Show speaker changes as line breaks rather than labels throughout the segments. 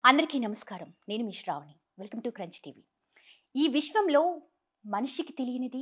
అందరికీ నమస్కారం. నేను మీ Sravani. Welcome to Crunch TV. ఈ విశ్వంలో మనిషికి తెలియనిది,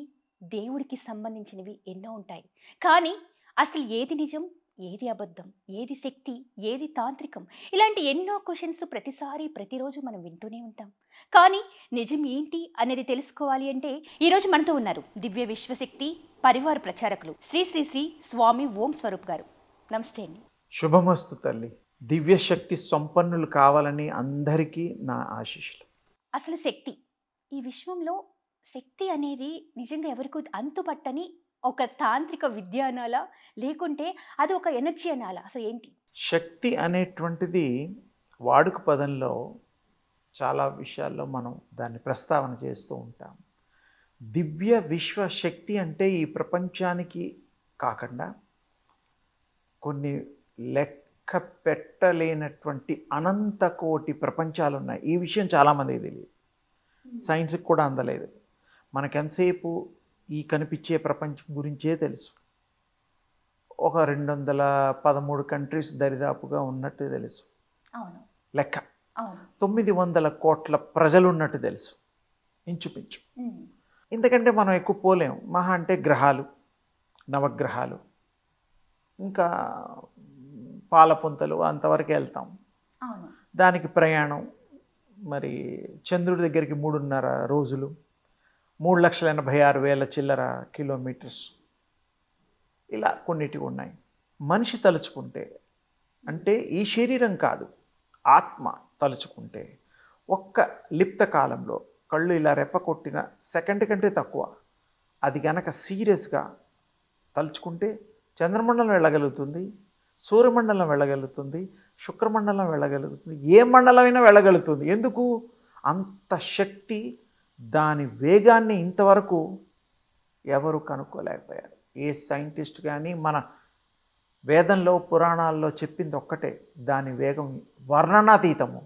దేవుడికి సంబంధించినవి ఎన్నో ఉంటాయి. కానీ అసలు ఏది నిజం, ఏది అబద్ధం, ఏది శక్తి, ఏది తాంత్రికం, ఇలాంటి ఎన్నో క్వశ్చన్స్ ప్రతిసారి ప్రతిరోజు మనం వింటూనే ఉంటాం. కానీ నిజం ఏంటి అనేది తెలుసుకోవాలి అంటే ఈరోజు మనతో ఉన్నారు దివ్య విశ్వశక్తి పరివార ప్రచారకులు శ్రీ శ్రీ శ్రీ స్వామి ఓం స్వరూప్ గారు. నమస్తే అండి.
శుభమస్తు తల్లి. దివ్యశక్తి సంపన్నులు కావాలని అందరికీ నా ఆశీస్సులు.
అసలు శక్తి, ఈ విశ్వంలో శక్తి అనేది నిజంగా ఎవరికి అంతుపట్టని ఒక తాంత్రిక విద్య అనాలా, లేకుంటే అది ఒక ఎనర్జీ అనాలా? అసలు ఏంటి
శక్తి అనేటువంటిది వాడుక పదంలో చాలా విషయాల్లో మనం దాన్ని ప్రస్తావన చేస్తూ ఉంటాం. దివ్య విశ్వ శక్తి అంటే ఈ ప్రపంచానికి కాకుండా కొన్ని లెక్క పెట్టలేనటువంటి అనంత కోటి ప్రపంచాలు ఉన్నాయి. ఈ విషయం చాలామందికి తెలియదు, సైన్స్కి కూడా అందలేదు. మనకెంతసేపు ఈ కనిపించే ప్రపంచం గురించే తెలుసు. ఒక 213 కంట్రీస్ దరిదాపుగా ఉన్నట్టు తెలుసు లెక్క. 900 కోట్ల ప్రజలు ఉన్నట్టు తెలుసు ఇంచుమించు. ఎందుకంటే మనం ఎక్కువ పోలేము. మహా అంటే గ్రహాలు, నవగ్రహాలు, ఇంకా పాలపుంతలు, అంతవరకు వెళ్తాం. దానికి ప్రయాణం మరి చంద్రుడి దగ్గరికి 3.5 రోజులు, 3,86,000 చిల్లర కిలోమీటర్స్, ఇలా కొన్నిటి ఉన్నాయి. మనిషి తలుచుకుంటే, అంటే ఈ శరీరం కాదు, ఆత్మ తలుచుకుంటే ఒక్క లిప్త కాలంలో కళ్ళు ఇలా రెప్పకొట్టిన సెకండ్ కంటే తక్కువ అది గనక సీరియస్గా తలుచుకుంటే చంద్రమండలం వెళ్ళగలుగుతుంది, సూర్యమండలం వెళ్ళగలుగుతుంది, శుక్రమండలం వెళ్ళగలుగుతుంది, ఏ మండలమైనా వెళ్ళగలుగుతుంది. ఎందుకు? అంత శక్తి, దాని వేగాన్ని ఇంతవరకు ఎవరు కనుక్కోలేకపోయారు. ఏ సైంటిస్ట్ కానీ మన వేదంలో పురాణాల్లో చెప్పింది ఒక్కటే, దాని వేగం వర్ణనాతీతము,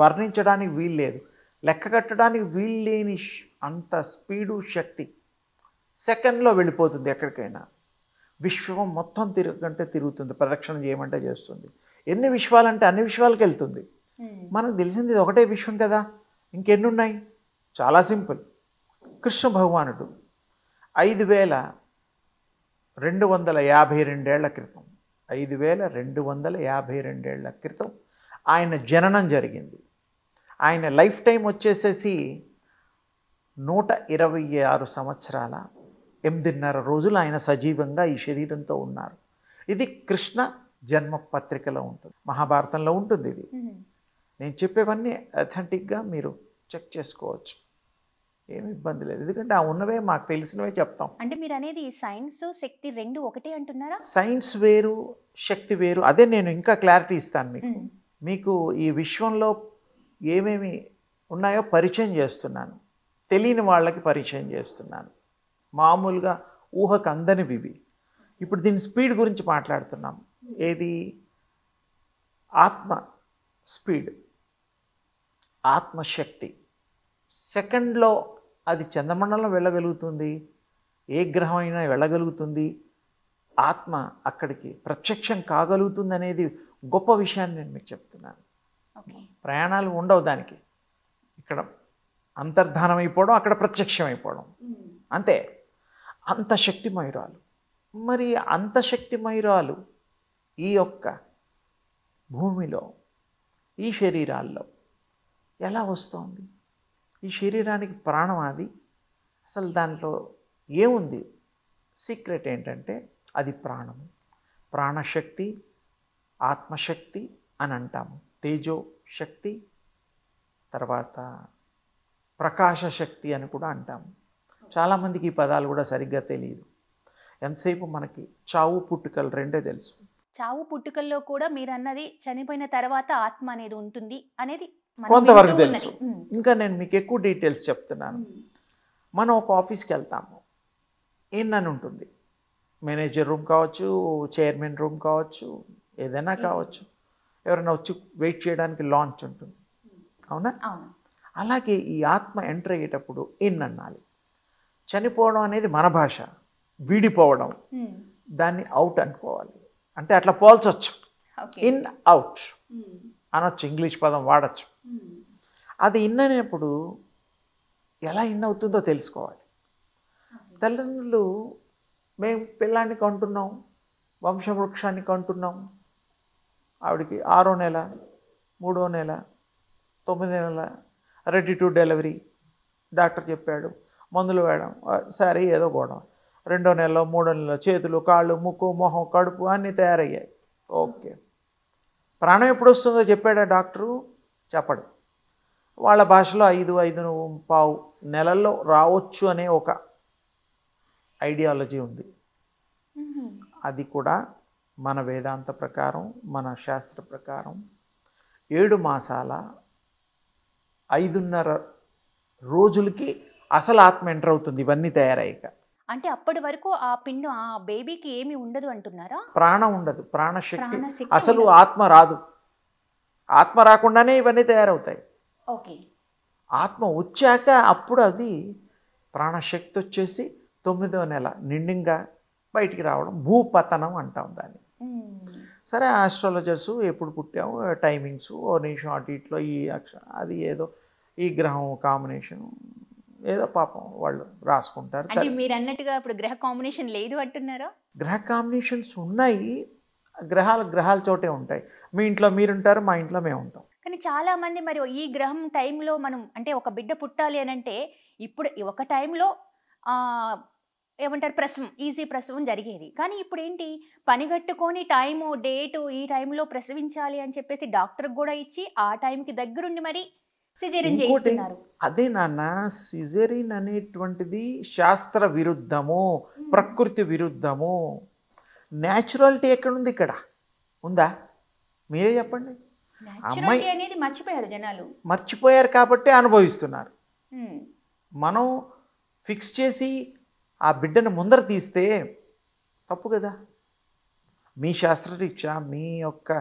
వర్ణించడానికి వీల్లేదు, లెక్క కట్టడానికి వీల్లేని అంత స్పీడు శక్తి. సెకండ్లో వెళ్ళిపోతుంది ఎక్కడికైనా. విశ్వం మొత్తం తిరగంటే తిరుగుతుంది, ప్రదక్షిణ చేయమంటే చేస్తుంది. ఎన్ని విశ్వాలంటే అన్ని విశ్వాలకు వెళ్తుంది. మనకు తెలిసింది ఇది ఒకటే విశ్వం కదా, ఇంకెన్ని ఉన్నాయి? చాలా సింపుల్. కృష్ణ భగవానుడు 5,252 క్రితం, 5,252 క్రితం ఆయన జననం జరిగింది. ఆయన లైఫ్ టైం వచ్చేసేసి 126 సంవత్సరాల 8.5 రోజులు ఆయన సజీవంగా ఈ శరీరంతో ఉన్నారు. ఇది కృష్ణ జన్మ పత్రికలో ఉంటుంది, మహాభారతంలో ఉంటుంది. ఇది నేను చెప్పేవన్నీ అథెంటిక్గా మీరు చెక్ చేసుకోవచ్చు, ఏమి ఇబ్బంది లేదు. ఎందుకంటే ఆ ఉన్నవే మాకు తెలిసినవే చెప్తాం.
అంటే మీరు అనేది సైన్స్ శక్తి రెండు ఒకటే అంటున్నారా?
సైన్స్ వేరు, శక్తి వేరు. అదే నేను ఇంకా క్లారిటీ ఇస్తాను మీకు. మీకు ఈ విశ్వంలో ఏమేమి ఉన్నాయో పరిచయం చేస్తున్నాను, తెలియని వాళ్ళకి పరిచయం చేస్తున్నాను. మామూలుగా ఊహకు అందనివి ఇవి. ఇప్పుడు దీని స్పీడ్ గురించి మాట్లాడుతున్నాం. ఏది? ఆత్మ స్పీడ్, ఆత్మశక్తి. సెకండ్లో అది చంద్రమండలం వెళ్ళగలుగుతుంది, ఏ గ్రహం అయినా వెళ్ళగలుగుతుంది. ఆత్మ అక్కడికి ప్రత్యక్షం కాగలుగుతుంది అనేది గొప్ప విషయాన్ని నేను మీకు చెప్తున్నాను. ప్రయాణాలు ఉండవు దానికి. ఇక్కడ అంతర్ధానం అయిపోవడం, అక్కడ ప్రత్యక్షం అయిపోవడం, అంతే. అంత శక్తిమయురాలు. మరి అంత శక్తిమయురాలు ఈ యొక్క భూమిలో, ఈ శరీరాల్లో ఎలా వస్తుంది? ఈ శరీరానికి ప్రాణం అది. అసలు దాంట్లో ఏముంది? సీక్రెట్ ఏంటంటే అది ప్రాణము, ప్రాణశక్తి, ఆత్మశక్తి అని అంటాము. తేజో శక్తి, తర్వాత ప్రకాశ శక్తి అని కూడా అంటాము. చాలామందికి ఈ పదాలు కూడా సరిగ్గా తెలియదు. ఎంతసేపు మనకి చావు పుట్టుకలు రెండే తెలుసు.
చావు పుట్టుకల్లో కూడా మీరు అన్నది చనిపోయిన తర్వాత ఆత్మ అనేది ఉంటుంది అనేది
కొంతవరకు తెలుసు. ఇంకా నేను మీకు ఎక్కువ డీటెయిల్స్ చెప్తున్నాను. మనం ఒక ఆఫీస్కి వెళ్తాము, ఏంటని ఉంటుంది, మేనేజర్ రూమ్ కావచ్చు, చైర్మన్ రూమ్ కావచ్చు, ఏదైనా కావచ్చు. ఎవరైనా వచ్చి వెయిట్ చేయడానికి లాంచ్ ఉంటుంది, అవునా? అలాగే ఈ ఆత్మ ఎంటర్ అయ్యేటప్పుడు ఇన్ అనాలి. చనిపోవడం అనేది మన భాష, వీడిపోవడం, దాన్ని అవుట్ అనుకోవాలి. అంటే అట్లా పోల్చొచ్చు, ఇన్ అవుట్. అనొచ్చు, ఇంగ్లీష్ పదం వాడచ్చు. అది ఇన్నప్పుడు ఎలా ఇన్నవుతుందో తెలుసుకోవాలి. తల్లిదండ్రులు మేము పిల్లాన్ని కంటున్నాం, వంశవృక్షాన్ని కంటున్నాం, ఆవిడికి 6వ నెల, 3వ నెల, 9వ నెల, రెడీ టు డెలివరీ డాక్టర్ చెప్పాడు, మందులు వేయడం, సరే ఏదో గొడవ. 2వ నెలలో, 3వ నెలలో చేతులు, కాళ్ళు, ముక్కు, మొహం, కడుపు అన్నీ తయారయ్యాయి. ఓకే, ప్రాణం ఎప్పుడు వస్తుందో చెప్పాడా డాక్టరు? చెప్పడు. వాళ్ళ భాషలో 5-5.25 నెలల్లో రావచ్చు అనే ఒక ఐడియాలజీ ఉంది. అది కూడా మన వేదాంత ప్రకారం, మన శాస్త్ర ప్రకారం 7 మాసాల 5.5 రోజులకి అసలు ఆత్మ ఎంటర్ అవుతుంది, ఇవన్నీ తయారయ్యాక.
అంటే అప్పటి వరకు ఆ పిండం ఆ బేబీకి ఏమి ఉండదు అంటున్నారా?
ప్రాణం ఉండదు, ప్రాణశక్తి
ప్రాణశక్తి
అసలు
ఉండదు.
ఆత్మ రాదు. ఆత్మ రాకుండానే ఇవన్నీ తయారవుతాయి.
ఓకే.
ఆత్మ వచ్చాక అప్పుడు అది ప్రాణశక్తి వచ్చేసి 9వ నెల నిండింగా బయటికి రావడం, భూపతనం అంటాం దాన్ని. సరే, ఆస్ట్రాలజర్సు ఎప్పుడు పుట్టాము, టైమింగ్స్, ఓ నిమిషం అటు ఇట్లో, ఈ అది ఏదో ఈ గ్రహం కాంబినేషన్ ఏదో పాపం వాళ్ళు రాసుకుంటారు.
అంటే మీరు అన్నట్టుగా ఇప్పుడు గ్రహ కాంబినేషన్ లేదు అంటున్నారా?
గ్రహ కాంబినేషన్స్ ఉన్నాయి, గ్రహాల చోటే ఉంటాయి. మీ ఇంట్లో మీరుంటారు, మా ఇంట్లో మేము ఉంటాం.
కానీ చాలా మంది మరి ఈ గ్రహం టైంలో మనం అంటే ఒక బిడ్డ పుట్టాలి అని అంటే ఇప్పుడు ఒక టైంలో ఏమంటారు ప్రసవం, ఈజీ ప్రసవం జరిగేది. కానీ ఇప్పుడు ఏంటి, పనిగట్టుకొని టైము డేటు ఈ టైంలో ప్రసవించాలి అని చెప్పేసి డాక్టర్కి కూడా ఇచ్చి ఆ టైంకి దగ్గరుండి మరి సిజేరియన్ చేయిస్తున్నారు.
అదే నాన్న, సిజేరియన్ అనేటువంటిది శాస్త్ర విరుద్ధము, ప్రకృతి విరుద్ధము. న్యాచురాలిటీ ఎక్కడుంది? ఇక్కడ ఉందా? మీరే చెప్పండి.
న్యాచురాలిటీ అనేది మర్చిపోయారు జనాలు.
మర్చిపోయారు కాబట్టి అనుభవిస్తున్నారు. మనం ఫిక్స్ చేసి ఆ బిడ్డను ముందర తీస్తే తప్పు కదా. మీ శాస్త్రరీత్యా మీ యొక్క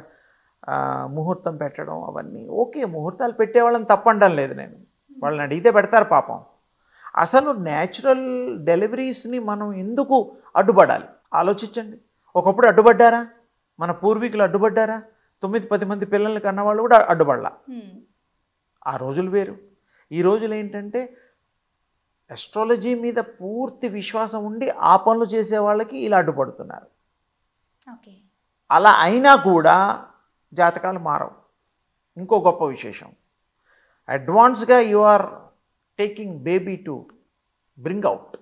ముహూర్తం పెట్టడం అవన్నీ ఓకే, ముహూర్తాలు పెట్టేవాళ్ళని తప్పండం లేదు నేను, వాళ్ళని అడిగితే పెడతారు పాపం. అసలు న్యాచురల్ డెలివరీస్ని మనం ఎందుకు అడ్డుపడాలి? ఆలోచించండి. ఒకప్పుడు అడ్డుపడ్డారా? మన పూర్వీకులు అడ్డుపడ్డారా? 9-10 మంది పిల్లల్ని కన్నవాళ్ళు కూడా అడ్డుపడలా. ఆ రోజులు వేరు. ఈ రోజులు ఏంటంటే అస్ట్రాలజీ మీద పూర్తి విశ్వాసం ఉండి ఆ పనులు చేసే వాళ్ళకి ఇలా అడ్డుపడుతున్నారు. అలా అయినా కూడా జాతకాలు మారవు. ఇంకో గొప్ప విశేషం, అడ్వాన్స్గా you are taking baby to bring out.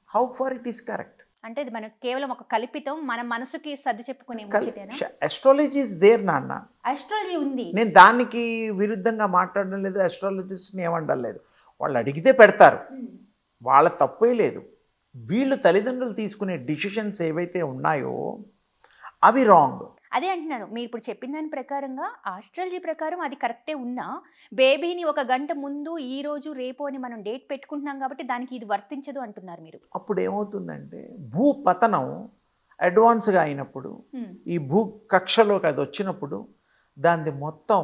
How far it is correct?
అంటే ఇది మనకు కేవలం ఒక కల్పితం, మన మనసుకి సర్ది చెప్పుకునే ముచ్చటేనా?
అస్ట్రాలజీ ఇస్ దేర్ నాన్న.
అస్ట్రాలజీ ఉంది,
నేను దానికి విరుద్ధంగా మాట్లాడడం లేదు, అస్ట్రాలజిస్ట్ని ఏమంటం లేదు. వాళ్ళు అడిగితే పెడతారు, వాళ్ళ తప్పే లేదు. వీళ్ళు తల్లిదండ్రులు తీసుకునే డిసిషన్స్ ఏవైతే ఉన్నాయో అవి రాంగ్.
అదే అంటున్నాను, మీరు ఇప్పుడు చెప్పిన దాని ప్రకారంగా ఆస్ట్రాలజీ ప్రకారం అది కరెక్టే ఉన్నా, బేబీని 1 గంట ముందు ఈ రోజు రేపు అని మనం డేట్ పెట్టుకుంటున్నాం కాబట్టి దానికి ఇది వర్తించదు అంటున్నారు మీరు.
అప్పుడు ఏమవుతుందంటే భూపతనం అడ్వాన్స్గా అయినప్పుడు, ఈ భూ కక్షలోకి అది వచ్చినప్పుడు దాని మొత్తం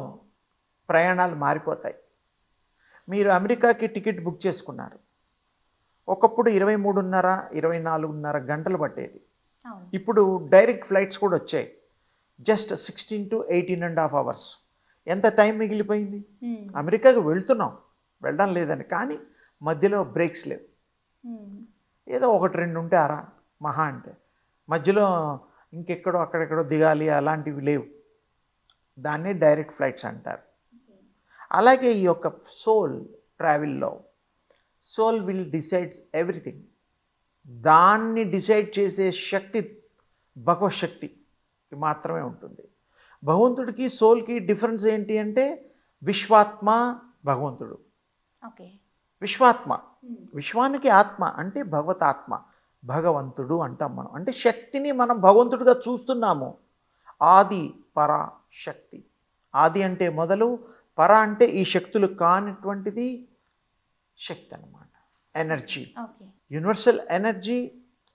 ప్రయాణాలు మారిపోతాయి. మీరు అమెరికాకి టికెట్ బుక్ చేసుకున్నారు, ఒకప్పుడు 23:30, 24:30 గంటలు పట్టేది. ఇప్పుడు డైరెక్ట్ ఫ్లైట్స్ కూడా వచ్చాయి, జస్ట్ 16 to 18.5 hours. ఎంత టైం మిగిలిపోయింది? అమెరికాకి వెళ్తున్నాం, వెళ్ళడం లేదని, కానీ మధ్యలో బ్రేక్స్ లేవు. ఏదో 1-2 ఉంటే అరా మహా అంటే, మధ్యలో ఇంకెక్కడో అక్కడెక్కడో దిగాలి అలాంటివి లేవు. దాన్ని డైరెక్ట్ ఫ్లైట్స్ అంటారు. అలాగే ఈ యొక్క సోల్ ట్రావెల్లో సోల్ విల్ డిసైడ్స్ ఎవ్రీథింగ్. దాన్ని డిసైడ్ చేసే శక్తి భగవత్ శక్తి మాత్రమే ఉంటుంది. భగవంతుడికి సోల్కి డిఫరెన్స్ ఏంటి అంటే విశ్వాత్మ భగవంతుడు. విశ్వాత్మ, విశ్వానికి ఆత్మ అంటే భగవతాత్మ, భగవంతుడు అంటాం మనం. అంటే శక్తిని మనం భగవంతుడిగా చూస్తున్నాము. ఆది పరా శక్తి. ఆది అంటే మొదలు, పర అంటే ఈ శక్తులు కానిటువంటిది శక్తి అన్నమాట, energy, universal energy,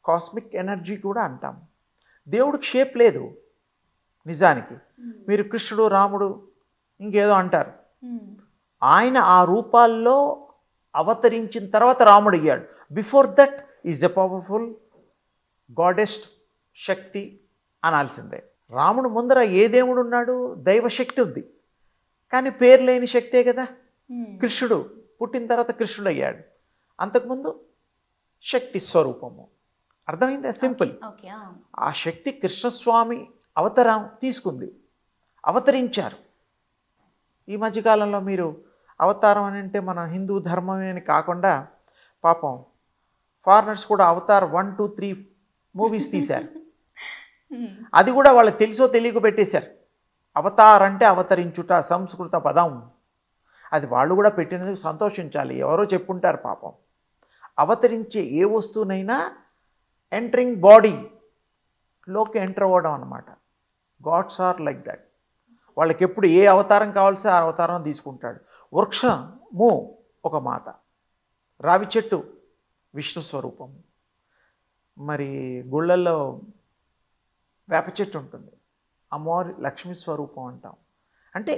cosmic energy కూడా అంటాం. దేవుడికి షేప్ లేదు నిజానికి. మీరు కృష్ణుడు, రాముడు, ఇంకేదో అంటారు. ఆయన ఆ రూపాల్లో అవతరించిన తర్వాత రాముడు అయ్యాడు. Before that is a powerful goddess Shakti అనాల్సిందే. రాముడు ముందర ఏ దేవుడు ఉన్నాడు? దైవశక్తి ఉంది. కానీ పేరు లేని శక్తే కదా.
ఉమ్.
కృష్ణుడు పుట్టిన తర్వాత కృష్ణుడు అయ్యాడు, అంతకుముందు శక్తి స్వరూపము. అర్థమైందా? సింపుల్.
ఓకే.
ఆ శక్తి కృష్ణస్వామి అవతారం తీసుకుంది, అవతరించారు. ఈ మధ్యకాలంలో మీరు అవతారం అని అంటే మన హిందూ ధర్మమే అని కాకుండా పాపం ఫారినర్స్ కూడా అవతార్ 1, 2, 3 మూవీస్ తీశారు.
ఉమ్.
అది కూడా వాళ్ళకి తెలుసో తెలియక పెట్టేశారు. అవతార్ అంటే అవతరించుట, సంస్కృత పదం. అది వాళ్ళు కూడా పెట్టినందుకు సంతోషించాలి. ఎవరో చెప్పుంటారు పాపం. అవతరించే ఏ వస్తువునైనా ఎంటరింగ్ బాడీలోకి ఎంటర్ అవ్వడం అన్నమాట. Gods are like that. వాళ్ళకి ఎప్పుడు ఏ అవతారం కావాల్సి ఆ అవతారం తీసుకుంటాడు. వృక్షము ఒక మాత, రావి చెట్టు విష్ణు స్వరూపము, మరి గుళ్ళల్లో వేప చెట్టు ఉంటుంది, అమ్మవారి లక్ష్మీ స్వరూపం అంటాం. అంటే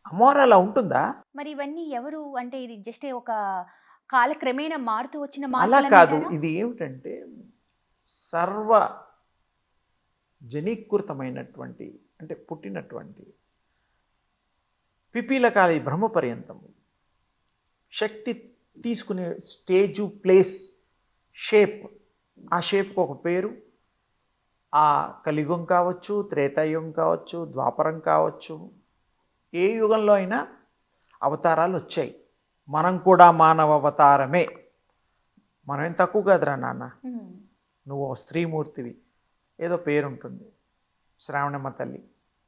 అమ్మవారు అలా ఉంటుందా?
మరి ఇవన్నీ ఎవరు అంటే ఇది జస్ట్ ఒక కాలక్రమేణా మారుతూ వచ్చిన
అలా
మార్పులు
కాదు.
అంటారా?
ఇది ఏమిటంటే సర్వ జనీకృతమైనటువంటి, అంటే పుట్టినటువంటి పిపీలకాలి బ్రహ్మ పర్యంతము శక్తి తీసుకునే స్టేజు, ప్లేస్, షేప్. ఆ షేప్కి ఒక పేరు. ఆ కలియుగం కావచ్చు, త్రేతాయుగం కావచ్చు, ద్వాపరం కావచ్చు, ఏ యుగంలో అయినా అవతారాలు వచ్చాయి. మనం కూడా మానవ అవతారమే. మనం ఏం తక్కువ కాదురా నాన్న.
ఉమ్.
నువ్వు ఓ స్త్రీమూర్తివి, ఏదో పేరుంటుంది, శ్రావణమ్మ తల్లి,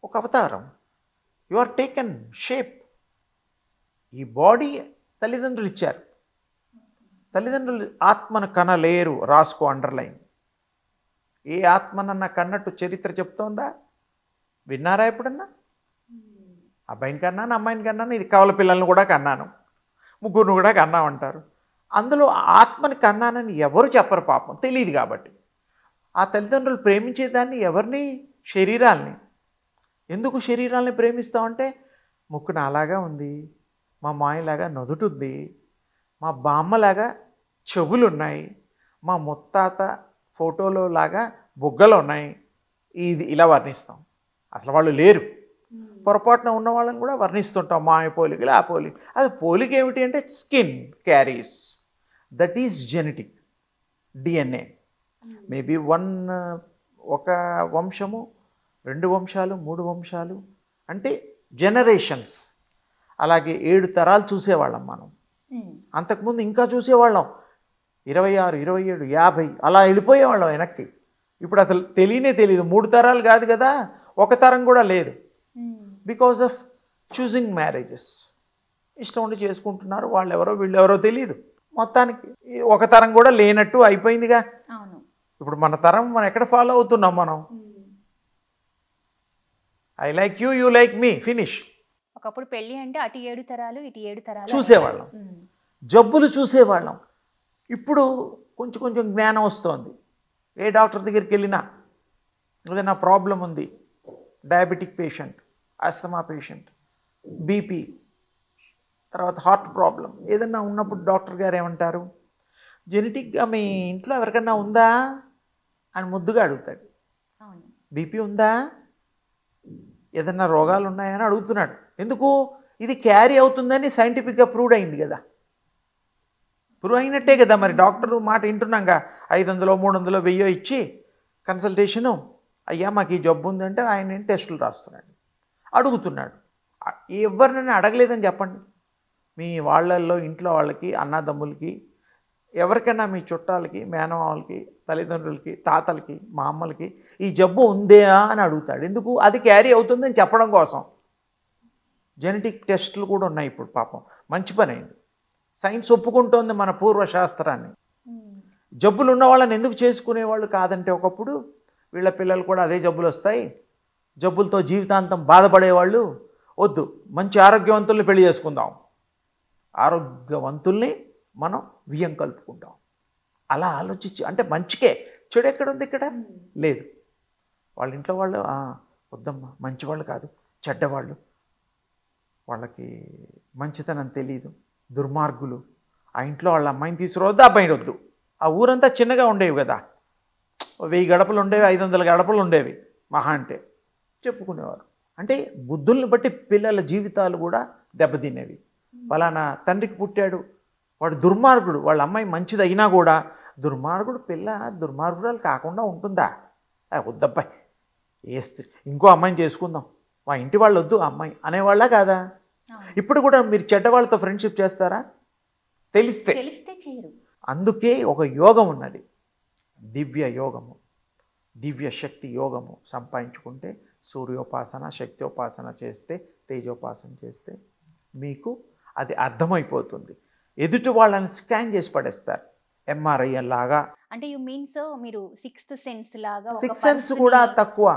ఒక అవతారం. You are taken shape. ఈ బాడీ తల్లిదండ్రులు ఇచ్చారు. తల్లిదండ్రులు ఆత్మను కనలేరు. రాసుకో, అండర్లైన్. ఏ ఆత్మనన్నా కన్నట్టు చరిత్ర చెప్తోందా? విన్నారా ఎప్పుడన్నా? అబ్బాయిని కన్నాను, అమ్మాయిని కన్నాను, ఇది కవల పిల్లల్ని కూడా కన్నాను, ముగ్గురిని కూడా కన్నామంటారు. అందులో ఆత్మని కన్నానని ఎవరు చెప్పరు పాపం, తెలియదు కాబట్టి. ఆ తల్లిదండ్రులు ప్రేమించేదాన్ని ఎవరిని? శరీరాల్ని. ఎందుకు శరీరాల్ని ప్రేమిస్తామంటే, ముక్కు నాలాగా ఉంది, మా మాయలాగా నొదుటుంది, మా బామ్మలాగా చెవులున్నాయి, మా ముత్తాత ఫోటోలో లాగా బుగ్గలు ఉన్నాయి, ఇది ఇలా వర్ణిస్తాం. అసలు వాళ్ళు లేరు. పొరపాటున ఉన్న వాళ్ళని కూడా వర్ణిస్తుంటాం, మాయ పోలికలు, ఆ పోలిక. అది పోలిక ఏమిటి అంటే skin carries, that is genetic DNA. Maybe ఒక వంశము, 2 వంశాలు, 3 వంశాలు, అంటే జనరేషన్స్. అలాగే 7 తరాలు చూసేవాళ్ళం మనం. అంతకుముందు ఇంకా చూసేవాళ్ళం, 26, 27, 50 అలా వెళ్ళిపోయేవాళ్ళం వెనక్కి. ఇప్పుడు అసలు తెలియదు. 3 తరాలు కాదు కదా, ఒక తరం కూడా లేదు. Because of choosing marriages. ఇష్టం ఉండి చేసుకుంటున్నారు, వాళ్ళెవరో వీళ్ళెవరో తెలియదు. మొత్తానికి ఒక తరం కూడా లేనట్టు అయిపోయిందిగా.
అవును.
ఇప్పుడు మన తరం మనం ఎక్కడ ఫాలో అవుతున్నాం మనం? I like you, you like me, finish.
ఒకప్పుడు పెళ్లి అంటే అటు 7 తరాలు ఇటు 7 తరాలు
చూసేవాళ్ళం, జబ్బులు చూసేవాళ్ళం. ఇప్పుడు కొంచెం కొంచెం జ్ఞానం వస్తోంది. ఏ డాక్టర్ దగ్గరికి వెళ్ళినా ఏదైనా ప్రాబ్లం ఉంది, diabetic patient, asthma patient, BP, తర్వాత హార్ట్ ప్రాబ్లం ఏదన్నా ఉన్నప్పుడు డాక్టర్ గారు ఏమంటారు? జెనెటిక్గా మీ ఇంట్లో ఎవరికన్నా ఉందా అని ముద్దుగా అడుగుతాడు.
అవును.
బీపీ ఉందా, ఏదన్నా రోగాలు ఉన్నాయని అడుగుతున్నాడు. ఎందుకు? ఇది క్యారీ అవుతుందని సైంటిఫిక్గా ప్రూవ్ అయింది కదా. ప్రూవ్ అయినట్టే కదా. మరి డాక్టర్ మాట వింటున్నాగా, 500, 300, 1000 ఇచ్చి కన్సల్టేషను, అయ్యా మాకు ఈ జబ్బు ఉందంటే ఆయన టెస్టులు రాస్తున్నాడు, అడుగుతున్నాడు. ఎవరినైనా అడగలేదని చెప్పండి. మీ వాళ్ళల్లో ఇంట్లో వాళ్ళకి, అన్నదమ్ములకి, ఎవరికైనా మీ చుట్టాలకి, మేనమామలకి, తల్లిదండ్రులకి, తాతలకి, మా అమ్మలకి ఈ జబ్బు ఉందా అని అడుగుతాడు. ఎందుకు? అది క్యారీ అవుతుందని చెప్పడం కోసం. జెనెటిక్ టెస్టులు కూడా ఉన్నాయి ఇప్పుడు. పాపం మంచి పని అయింది, సైన్స్ ఒప్పుకుంటోంది మన పూర్వశాస్త్రాన్ని. జబ్బులు ఉన్న వాళ్ళని ఎందుకు చేసుకునేవాళ్ళు కాదంటే, ఒకప్పుడు వీళ్ళ పిల్లలు కూడా అదే జబ్బులు వస్తాయి, జబ్బులతో జీవితాంతం బాధపడేవాళ్ళు, వద్దు మంచి ఆరోగ్యవంతుల్ని పెళ్లి చేసుకుందాం, ఆరోగ్యవంతుల్ని మనం వియ్యం కలుపుకుంటాం. అలా ఆలోచించి, అంటే మంచికే, చెడు ఎక్కడుంది? ఇక్కడ లేదు. వాళ్ళ ఇంట్లో వాళ్ళు వద్దమ్మా, మంచివాళ్ళు కాదు, చెడ్డవాళ్ళు, వాళ్ళకి మంచితనం తెలియదు, దుర్మార్గులు, ఆ ఇంట్లో వాళ్ళ అమ్మాయిని తీసుకురవద్దు, అబ్బాయిని వద్దు. ఆ ఊరంతా చిన్నగా ఉండేవి కదా, 1000 గడపలు ఉండేవి, 500 గడపలు ఉండేవి మహా అంటే, చెప్పుకునేవారు. అంటే బుద్ధుల్ని బట్టి పిల్లల జీవితాలు కూడా దెబ్బతినేవి. ఫలానా తండ్రికి పుట్టాడు, వాడు దుర్మార్గుడు, వాళ్ళ అమ్మాయి మంచిది అయినా కూడా దుర్మార్గుడు పిల్ల దుర్మార్గురాలు కాకుండా ఉంటుందా? వద్దబ్బాయి, ఏ స్త్రీ ఇంకో అమ్మాయిని చేసుకుందాం, మా ఇంటి వాళ్ళు వద్దు ఆ అమ్మాయి అనేవాళ్ళ కాదా? ఇప్పుడు కూడా మీరు చెడ్డవాళ్ళతో ఫ్రెండ్షిప్ చేస్తారా? తెలిస్తే
చేయరు.
అందుకే ఒక యోగం ఉన్నది, దివ్య యోగము, దివ్య శక్తి యోగము సంపాదించుకుంటే సూర్యోపాసన శక్త్యోపాసన చేస్తే తేజోపాసన చేస్తే మీకు అది అర్థమైపోతుంది. ఎదుటి వాళ్ళని స్కాన్ చేసి పడేస్తారు ఎంఆర్ఐ లాగా.
అంటే యు మీన్స్ మీరు సిక్స్త్ సెన్స్ లాగా,
సిక్స్త్ సెన్స్ కూడా తక్కువ.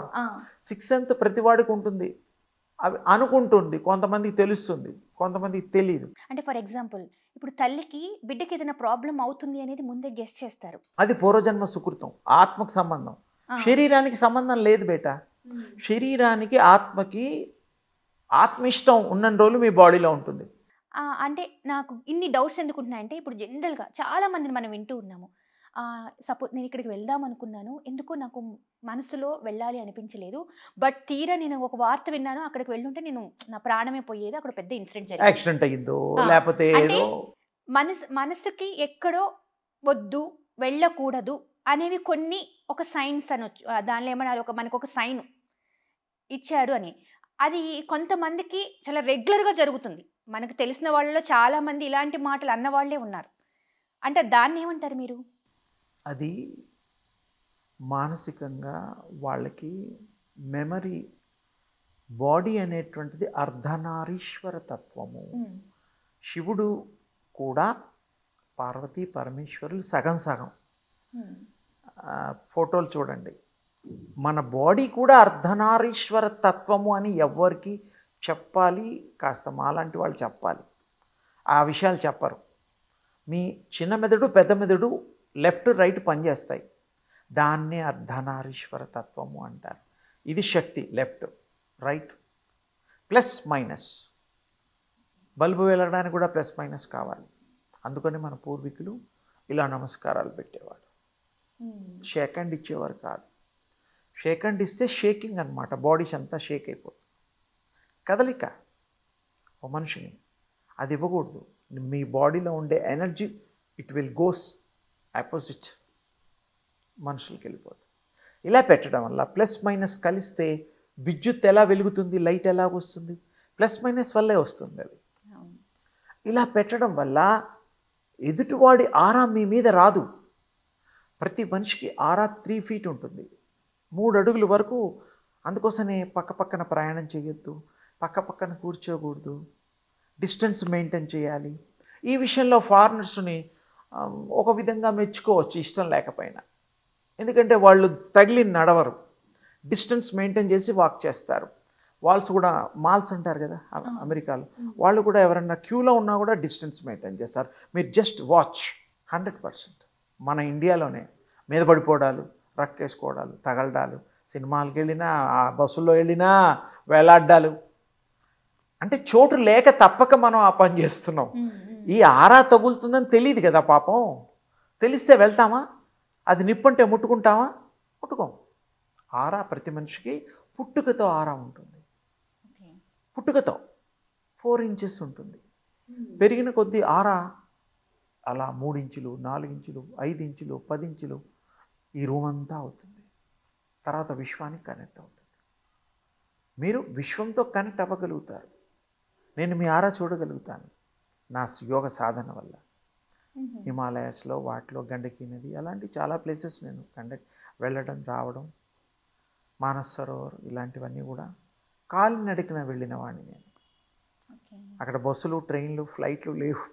సిక్స్త్ సెన్స్ ప్రతి వాడికి ఉంటుంది, అవి అనుకుంటుంది, కొంతమందికి తెలుస్తుంది, కొంతమందికి తెలియదు.
అంటే ఫర్ ఎగ్జాంపుల్ ఇప్పుడు తల్లికి బిడ్డకి ఏదైనా ప్రాబ్లం అవుతుంది అనేది ముందే గెస్ చేస్తారు.
అది పూర్వజన్మ సుకృతం, ఆత్మకు సంబంధం, శరీరానికి సంబంధం లేదు బేటా. శరీరానికి ఆత్మకి ఆత్మిష్టం ఉన్న రోజులు మీ బాడీలో ఉంటుంది.
అంటే నాకు ఇన్ని డౌట్స్ ఎందుకుంటున్నాయంటే ఇప్పుడు జనరల్గా చాలా మందిని మనం వింటూ ఉన్నాము. సపోజ్ నేను ఇక్కడికి వెళ్దాం అనుకున్నాను, ఎందుకో నాకు మనసులో వెళ్ళాలి అనిపించలేదు, బట్ తీరా నేను ఒక వార్త విన్నాను, అక్కడికి వెళ్ళుంటే నేను నా ప్రాణమే పోయేది, అక్కడ పెద్ద ఇన్సిడెంట్ జరిగింది,
యాక్సిడెంట్ అయ్యిందో లేకపోతే ఏదో.
మనసుకి ఎక్కడో వద్దు వెళ్ళకూడదు అనేవి కొన్ని ఒక సైన్స్ అనొచ్చు, దానిలో ఏమన్నారు, మనకు ఒక సైన్ ఇచ్చాడు అని. అది కొంతమందికి చాలా రెగ్యులర్గా జరుగుతుంది. మనకు తెలిసిన వాళ్ళలో చాలామంది ఇలాంటి మాటలు అన్న వాళ్ళే ఉన్నారు. అంటే దాన్ని ఏమంటారు మీరు?
అది మానసికంగా వాళ్ళకి మెమరీ, బాడీ అనేటువంటిది అర్ధనారీశ్వర తత్వము. శివుడు కూడా పార్వతీ పరమేశ్వరులు సగం సగం. ఫోటోలు చూడండి, మన బాడీ కూడా అర్ధనారీశ్వర తత్వము అని ఎవరికి చెప్పాలి, కాస్త మాలాంటి వాళ్ళు చెప్పాలి. ఆ విషయాలు చెప్పరు. మీ చిన్న మెదడు పెద్ద మెదడు లెఫ్ట్ రైట్ పనిచేస్తాయి, దాన్నే అర్ధనారీశ్వర తత్వము అంటారు. ఇది శక్తి, left right plus minus. Bulb వెలగడానికి కూడా ప్లస్ మైనస్ కావాలి. అందుకని మన పూర్వీకులు ఇలా నమస్కారాలు పెట్టేవాడు, షేక్ హ్యాండ్ ఇచ్చేవారు కాదు. షేక్ హ్యాండ్ ఇస్తే షేకింగ్ అనమాట, బాడీస్ అంతా షేక్ అయిపోతుంది, కదలిక ఓ మనిషిని. అది ఇవ్వకూడదు. మీ బాడీలో ఉండే energy it will goes opposite, మనుషులకి వెళ్ళిపోతుంది. ఇలా పెట్టడం వల్ల ప్లస్ మైనస్ కలిస్తే విద్యుత్ ఎలా వెలుగుతుంది, లైట్ ఎలా వస్తుంది, ప్లస్ మైనస్ వల్లే వస్తుంది అది. ఇలా పెట్టడం వల్ల ఎదుటివాడి ఆరా మీ మీద రాదు. ప్రతి మనిషికి ఆరా 3 feet ఉంటుంది, 3 అడుగుల వరకు. అందుకోసమే పక్క పక్కన ప్రయాణం చేయొద్దు, పక్క పక్కన కూర్చోకూడదు, డిస్టెన్స్ మెయింటైన్ చేయాలి. ఈ విషయంలో ఫారినర్స్ని ఒక విధంగా మెచ్చుకోవచ్చు, ఇష్టం లేకపోయినా. ఎందుకంటే వాళ్ళు తగిలి నడవరు, డిస్టెన్స్ మెయింటైన్ చేసి వాక్ చేస్తారు. వాల్స్ కూడా మాల్స్ అంటారు కదా అమెరికాలో, వాళ్ళు కూడా ఎవరన్నా క్యూలో ఉన్నా కూడా డిస్టెన్స్ మెయింటైన్ చేస్తారు. మీరు జస్ట్ వాచ్. 100%. మన ఇండియాలోనే మీద పడిపోవడాలు, రక్కేసుకోవడాలు, తగలడాలు, సినిమాలకు వెళ్ళినా ఆ బస్సుల్లో వెళ్ళినా వేలాడ్డాలు. అంటే చోటు లేక తప్పక మనం ఆ పని చేస్తున్నాం. ఈ ఆరా తగులుతుందని తెలియదు కదా పాపం. తెలిస్తే వెళ్తామా? అది నిప్పంటే ముట్టుకుంటామా? ముట్టుకోం. ఆరా ప్రతి మనిషికి పుట్టుకతో ఆరా ఉంటుంది. పుట్టుకతో 4 inches ఉంటుంది. పెరిగిన కొద్దీ ఆరా అలా 3 ఇంచులు, 4 ఇంచులు, 5 ఇంచులు, 10 ఇంచులు ఈ రూమ్ అంతా అవుతుంది. తర్వాత విశ్వానికి కనెక్ట్ అవుతుంది. మీరు విశ్వంతో కనెక్ట్ అవ్వగలుగుతారు. నేను మీ ఆరా చూడగలుగుతాను నా యోగ సాధన వల్ల. హిమాలయాస్లో వాటిలో గండకీ నది అలాంటి చాలా ప్లేసెస్ నేను వెళ్ళడం రావడం, మానస్ సరోవర్ ఇలాంటివన్నీ కూడా కాలినడకన వెళ్ళిన వాడిని నేను. అక్కడ బస్సులు, ట్రైన్లు, ఫ్లైట్లు లేవు,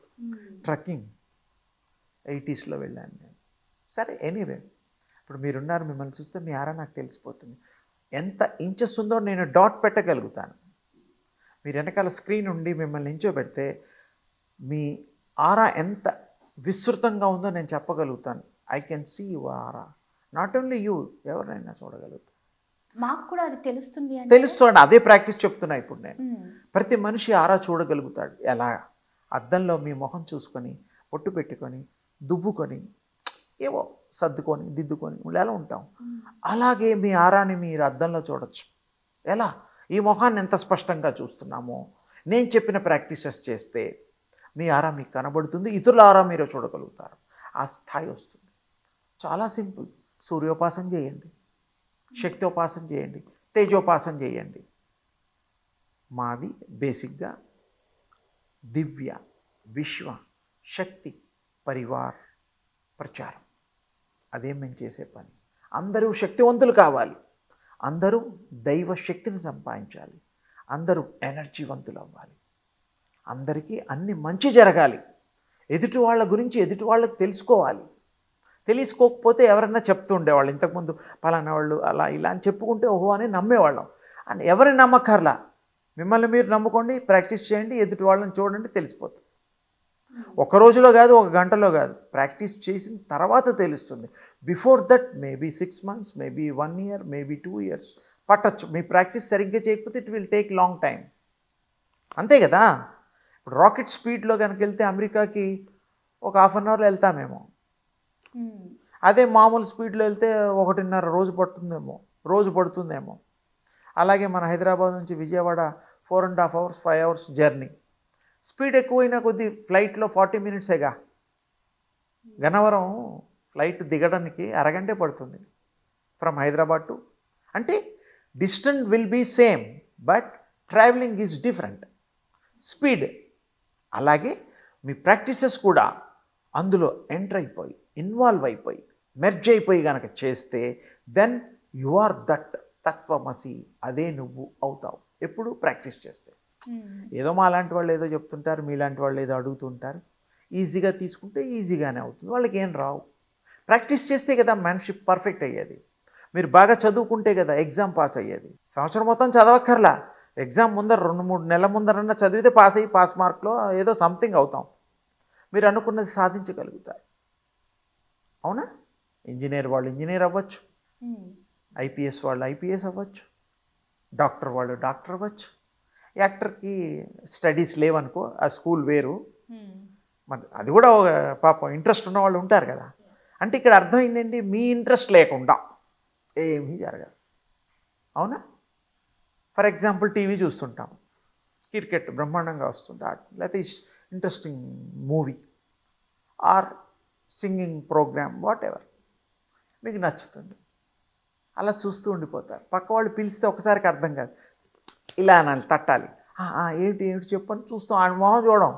ట్రక్కింగ్ 80sలో వెళ్ళాను నేను. సరే, ఎనీవే ఇప్పుడు మీరున్నారు, మిమ్మల్ని చూస్తే మీ ఆరా నాకు తెలిసిపోతుంది. ఎంత ఇంచెస్ ఉందో నేను డాట్ పెట్టగలుగుతాను. మీరు వెనకాల స్క్రీన్ ఉండి మిమ్మల్ని నించోబెడితే మీ ఆరా ఎంత విస్తృతంగా ఉందో నేను చెప్పగలుగుతాను. I can see your aura. Not only you, ఎవరినైనా చూడగలుగుతాను.
మాకు కూడా అది తెలుస్తుంది.
తెలుస్తుంది, అదే ప్రాక్టీస్ చెప్తున్నా ఇప్పుడు నేను. ప్రతి మనిషి ఆరా చూడగలుగుతాడు. ఎలా? అద్దంలో మీ మొహం చూసుకొని, పొట్టు పెట్టుకొని, దువ్వుకొని, ఏవో సర్దుకొని దిద్దుకొని ఎలా ఉంటాం, అలాగే మీ ఆరాని మీరు అద్దంలో చూడొచ్చు. ఎలా? ఈ మొహాన్ని ఎంత స్పష్టంగా చూస్తున్నామో నేను చెప్పిన ప్రాక్టీసెస్ చేస్తే మీ ఆరా మీకు కనబడుతుంది, ఇతరుల ఆరా మీరు చూడగలుగుతారు. ఆ స్థాయి వస్తుంది. చాలా సింపుల్. సూర్యోపాసన చేయండి, శక్తోపాసన చేయండి, తేజోపాసన చేయండి. మాది బేసిక్గా దివ్య విశ్వ శక్తి పరివార్ ప్రచారం. అదే మేము చేసే పని. అందరూ శక్తివంతులు కావాలి, అందరూ దైవ శక్తిని సంపాదించాలి, అందరూ ఎనర్జీవంతులు అవ్వాలి, అందరికీ అన్ని మంచి జరగాలి. ఎదుటి వాళ్ళ గురించి ఎదుటి వాళ్ళకి తెలుసుకోవాలి. తెలుసుకోకపోతే ఎవరన్నా చెప్తూ ఉండేవాళ్ళు, ఇంతకుముందు పలానా వాళ్ళు అలా ఇలా అని చెప్పుకుంటే ఓహో అని నమ్మేవాళ్ళం. అని ఎవరిని నమ్మక్కర్లా, మిమ్మల్ని మీరు నమ్ముకోండి, ప్రాక్టీస్ చేయండి, ఎదుటి వాళ్ళని చూడండి, తెలిసిపోతుంది. ఒక రోజులో కాదు, ఒక గంటలో కాదు, ప్రాక్టీస్ చేసిన తర్వాత తెలుస్తుంది. Before that maybe 6 months, maybe 1 year, maybe 2 years పట్టచ్చు. మీ ప్రాక్టీస్ సరిగ్గా చేయకపోతే it will take long time. అంతే కదా. ఇప్పుడు రాకెట్ స్పీడ్లో కనుక వెళ్తే అమెరికాకి ఒక 1/2 hourలో వెళ్తామేమో. అదే మామూలు స్పీడ్లో వెళ్తే 1.5 రోజు పడుతుందేమో. అలాగే మన హైదరాబాద్ నుంచి Vijayawada 4.5 hours, 5 hours journey. Speed ఎక్కువైనా కొద్ది ఫ్లైట్లో 40 minutesగా. గన్నవరం ఫ్లైట్ దిగడానికి అరగంటే పడుతుంది ఫ్రమ్ హైదరాబాద్ టు. అంటే distance will be same, but travelling is different. Speed అలాగే మీ ప్రాక్టీసెస్ కూడా అందులో ఎంటర్ అయిపోయి, ఇన్వాల్వ్ అయిపోయి, మెర్జ్ అయిపోయి కనుక చేస్తే దెన్ యు ఆర్ దట్ తత్వమసి. అదే నువ్వు అవుతావు ఎప్పుడు ప్రాక్టీస్ చేస్తే. ఏదో మా లాంటి వాళ్ళు ఏదో చెప్తుంటారు, మీలాంటి వాళ్ళు ఏదో అడుగుతుంటారు. ఈజీగా తీసుకుంటే ఈజీగానే అవుతుంది, వాళ్ళకి ఏం రావు. ప్రాక్టీస్ చేస్తే కదా మ్యాన్షిప్ పర్ఫెక్ట్ అయ్యేది. మీరు బాగా చదువుకుంటే కదా ఎగ్జామ్ పాస్ అయ్యేది. సంవత్సరం మొత్తం చదవక్కర్లా, ఎగ్జామ్ ముందర 2-3 నెలల ముందరన్నా చదివితే పాస్ మార్క్లో ఏదో సంథింగ్ అవుతాం. మీరు అనుకున్నది సాధించగలుగుతారు. అవునా? ఇంజనీర్ వాళ్ళు ఇంజనీర్ అవ్వచ్చు, ఐపీఎస్ వాళ్ళు ఐపీఎస్ అవ్వచ్చు, డాక్టర్ వాళ్ళు డాక్టర్ అవ్వచ్చు. యాక్టర్కి స్టడీస్ లేవనుకో, ఆ స్కూల్ వేరు, మరి అది కూడా పాపం ఇంట్రెస్ట్ ఉన్న వాళ్ళు ఉంటారు కదా. అంటే ఇక్కడ అర్థమైందండి, మీ ఇంట్రెస్ట్ లేకుండా ఏమీ జరగదు. అవునా? ఫర్ ఎగ్జాంపుల్ టీవీ చూస్తుంటాం, క్రికెట్ బ్రహ్మాండంగా వస్తుంది, లేకపోతే interesting movie or singing programme, whatever మీకు నచ్చుతుంది, అలా చూస్తూ ఉండిపోతారు. పక్క వాళ్ళు పిలిస్తే ఒకసారికి అర్థం కాదు, ఇలా అనాలి, తట్టాలి. ఏమిటి చెప్పని చూస్తాం, ఆయన మొహం చూడం.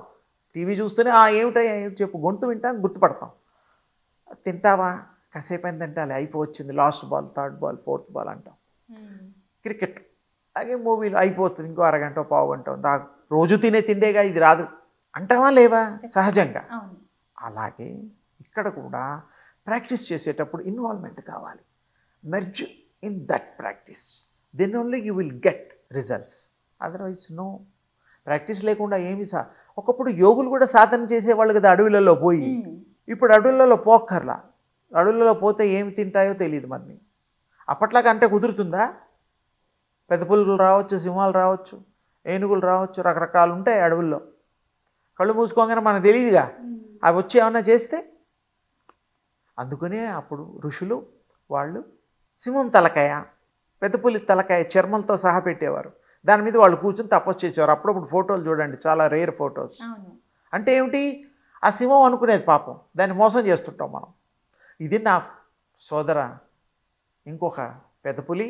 టీవీ చూస్తూనే ఏమిటా ఏమిటి చెప్పు, గొంతు వింటాం, గుర్తుపడతాం. తింటావా, కాసేపు అయిన తింటాలి, అయిపోవచ్చింది, last ball, 3rd ball, 4th ball అంటాం. క్రికెట్ అలాగే మూవీలు అయిపోతుంది, ఇంకో అరగంట పావు గంట, రోజు తినే తిండేగా ఇది రాదు అంటావా లేవా సహజంగా. అలాగే ఇక్కడ కూడా ప్రాక్టీస్ చేసేటప్పుడు ఇన్వాల్వ్మెంట్ కావాలి. Merge in that practice, then only you will get results. Otherwise no. Practice లేకుండా ఏమి ఒకప్పుడు యోగులు కూడా సాధన చేసేవాళ్ళు కదా అడవులలో పోయి. ఇప్పుడు అడవులలో పోక్కర్లా. అడవులలో పోతే ఏమి తింటాయో తెలియదు మరి. అప్పట్లాగా అంటే కుదురుతుందా? పెద్ద పులుగులు రావచ్చు, సింహాలు రావచ్చు, ఏనుగులు రావచ్చు, రకరకాలు ఉంటాయి అడవుల్లో. కళ్ళు మూసుకోగానే మనకు తెలియదుగా అవి వచ్చి ఏమన్నా చేస్తే. అందుకనే అప్పుడు ఋషులు వాళ్ళు సింహం తలకాయ, పెద్ద పులి తలకాయ చర్మంతో సహా పెట్టేవారు. దాని మీద వాళ్ళు కూర్చొని తపస్సు చేసేవారు. అప్పుడప్పుడు ఫోటోలు చూడండి, చాలా రేర్ ఫొటోస్. అంటే ఏమిటి, ఆ సింహం అనుకునేది పాపం, దాన్ని మోసం చేస్తుంటాం మనం. ఇది నా సోదర, ఇంకొక పెద్ద పులి,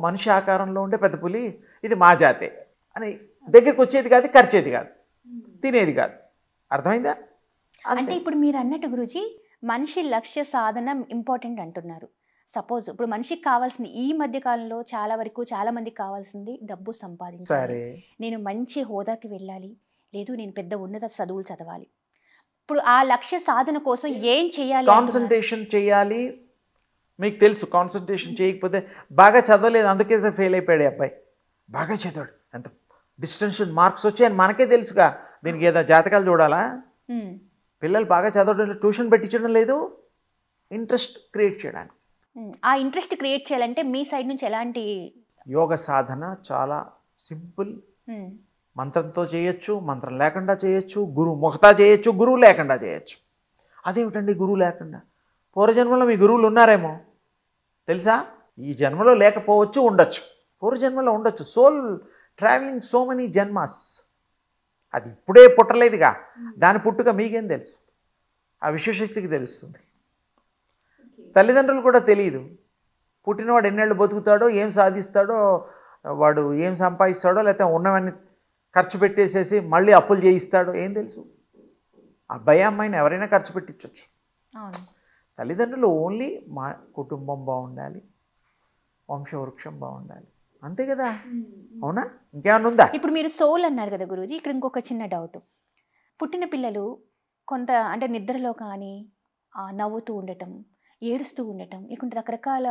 మనిషి ఆకారంలో ఉండే పెద్ద పులి, ఇది మా జాతే అని దగ్గరికి వచ్చేది కాదు, ఖర్చేది కాదు, తినేది కాదు. అర్థమైందా?
అంటే ఇప్పుడు మీరు అన్నట్టు గురూజీ, మనిషి లక్ష్య సాధన ఇంపార్టెంట్ అంటున్నారు. సపోజ్ ఇప్పుడు మనిషికి కావాల్సింది ఈ మధ్య కాలంలో చాలా మందికి కావాల్సింది డబ్బు సంపాదించాలి, నేను మంచి హోదాకి వెళ్ళాలి, లేదు నేను పెద్ద ఉన్నత చదువులు చదవాలి. ఇప్పుడు ఆ లక్ష్య సాధన కోసం ఏం చేయాలి?
కాన్సన్ట్రేషన్ చేయాలి. మీకు తెలుసు, కాన్సన్ట్రేషన్ చేయకపోతే బాగా చదవలేదు, అందుకే ఫెయిల్ అయిపోయాడు అబ్బాయి. బాగా చదవాడు, ఎంత డిస్టెన్షన్ మార్క్స్ వచ్చాయని మనకే తెలుసుగా. దీనికి ఏదో జాతకాలు చూడాలా? పిల్లలు బాగా చదవడం, ట్యూషన్ పెట్టించడం లేదు, ఇంట్రెస్ట్ క్రియేట్ చేయడానికి.
ఆ ఇంట్రెస్ట్ క్రియేట్ చేయాలంటే మీ సైడ్ నుంచి ఎలాంటి?
యోగ సాధన చాలా సింపుల్. మంత్రంతో చేయొచ్చు, మంత్రం లేకుండా చేయొచ్చు, గురువు మొహతా చేయొచ్చు, గురువు లేకుండా చేయొచ్చు. అదేమిటండి గురువు లేకుండా? పూర్వజన్మలో మీ గురువులు ఉన్నారేమో తెలుసా? ఈ జన్మలో లేకపోవచ్చు, ఉండొచ్చు. పూర్వజన్మలో ఉండొచ్చు. సోల్ ట్రావెలింగ్ సో మెనీ జన్మాస్. అది ఇప్పుడే పుట్టలేదుగా, దాని పుట్టుక మీకేం తెలుసు? ఆ విశ్వశక్తికి తెలుస్తుంది. తల్లిదండ్రులు కూడా తెలియదు. పుట్టినవాడు ఎన్నేళ్ళు బతుకుతాడో, ఏం సాధిస్తాడో, వాడు ఏం సంపాదిస్తాడో, లేకపోతే ఉన్నవన్నీ ఖర్చు పెట్టేసేసి మళ్ళీ అప్పులు చేయిస్తాడో ఏం తెలుసు? అబ్బాయి అమ్మాయిని ఎవరైనా ఖర్చు పెట్టించవచ్చు. తల్లిదండ్రులు ఓన్లీ మా కుటుంబం బాగుండాలి, వంశవృక్షం బాగుండాలి, అంతే కదా. అవునా? ఇంకేమన్నా ఉందా?
ఇప్పుడు మీరు సోల్ అన్నారు కదా గురూజీ, ఇక్కడ ఇంకొక చిన్న డౌట్. పుట్టిన పిల్లలు కొంత అంటే నిద్రలో కానీ నవ్వుతూ ఉండటం, ఏడుస్తూ ఉండటం, లేకుంటే రకరకాల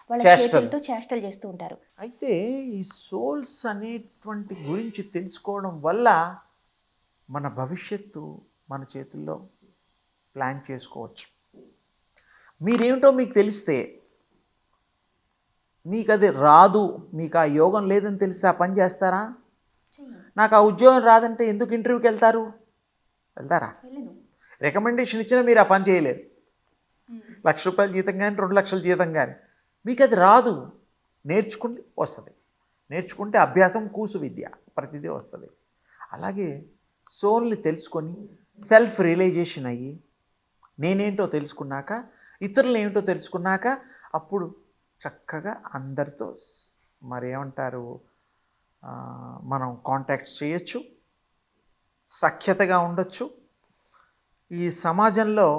వాళ్ళ చేతులతో చేష్టలు చేస్తూ ఉంటారు.
అయితే ఈ సోల్స్ అనేటువంటి గురించి తెలుసుకోవడం వల్ల మన భవిష్యత్తు మన చేతుల్లో ప్లాన్ చేసుకోవచ్చు. మీరేమిటో మీకు తెలిస్తే, మీకు అది రాదు, మీకు ఆ యోగం లేదని తెలిస్తే ఆ పని చేస్తారా? నాకు ఆ ఉద్యోగం రాదంటే ఎందుకు ఇంటర్వ్యూకి వెళ్తారు? వెళ్తారా? రికమెండేషన్ ఇచ్చినా మీరు ఆ పని చేయలేరు. ₹1,00,000 జీతం కానీ 2,00,000 జీతం కానీ మీకు అది రాదు. నేర్చుకుంటే వస్తుంది. నేర్చుకుంటే అభ్యాసం కూసు విద్య, ప్రతిదీ వస్తుంది. అలాగే సోల్ని తెలుసుకొని సెల్ఫ్ రియలైజేషన్ అయ్యి నేనేంటో తెలుసుకున్నాక, ఇతరులు ఏమిటో తెలుసుకున్నాక అప్పుడు చక్కగా అందరితో మరి ఏమంటారు మనం కాంటాక్ట్ చేయొచ్చు, సఖ్యతగా ఉండొచ్చు. ఈ సమాజంలో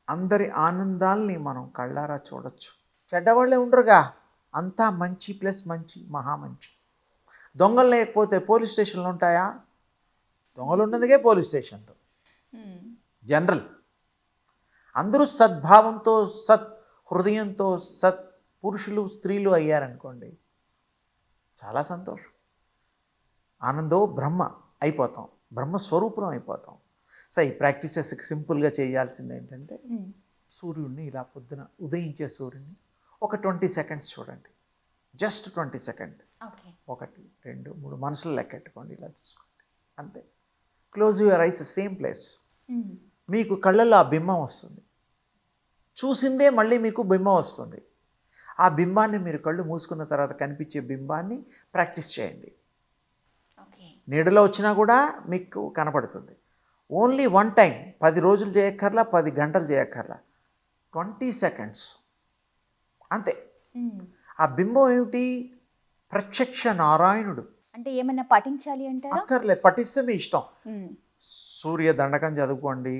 అందరి ఆనందాల్ని మనం కళ్ళారా చూడొచ్చు. చెడ్డవాళ్ళే ఉండరుగా, అంతా మంచి ప్లస్ మంచి, మహామంచి. దొంగలు లేకపోతే పోలీస్ స్టేషన్లు ఉంటాయా? దొంగలు ఉన్నదిగే పోలీస్ స్టేషన్లు. జనరల్ అందరూ సద్భావంతో, సత్ హృదయంతో, సత్ పురుషులు స్త్రీలు అయ్యారనుకోండి, చాలా సంతోషం. ఆనందో బ్రహ్మ అయిపోతాం, బ్రహ్మస్వరూపం అయిపోతాం. సో ఈ ప్రాక్టీసెస్కి సింపుల్గా చేయాల్సింది ఏంటంటే, సూర్యుడిని ఇలా పొద్దున ఉదయించే సూర్యుడిని ఒక 20 సెకండ్స్ చూడండి. Just 20 second. 1 2 3 మనసులో లెక్కెట్టుకోండి, ఇలా చూసుకోండి, అంతే. Close your eyes, same place. మీకు కళ్ళల్లో ఆ బింబం వస్తుంది. చూసిందే మళ్ళీ మీకు బింబం వస్తుంది. ఆ బింబాన్ని మీరు కళ్ళు మూసుకున్న తర్వాత కనిపించే బింబాన్ని ప్రాక్టీస్ చేయండి. నీడలో వచ్చినా కూడా మీకు కనపడుతుంది. ఓన్లీ 1 టైం, 10 రోజులు చేయక్కర్లా, 10 గంటలు చేయక్కర్లా, 20 సెకండ్స్ అంతే. ఆ బింబం ఏమిటి? ప్రత్యక్ష నారాయణుడు.
అంటే ఏమైనా పఠించాలి అంటే
అక్కర్లే, పఠిస్తే మీ ఇష్టం. సూర్య దండకం చదువుకోండి,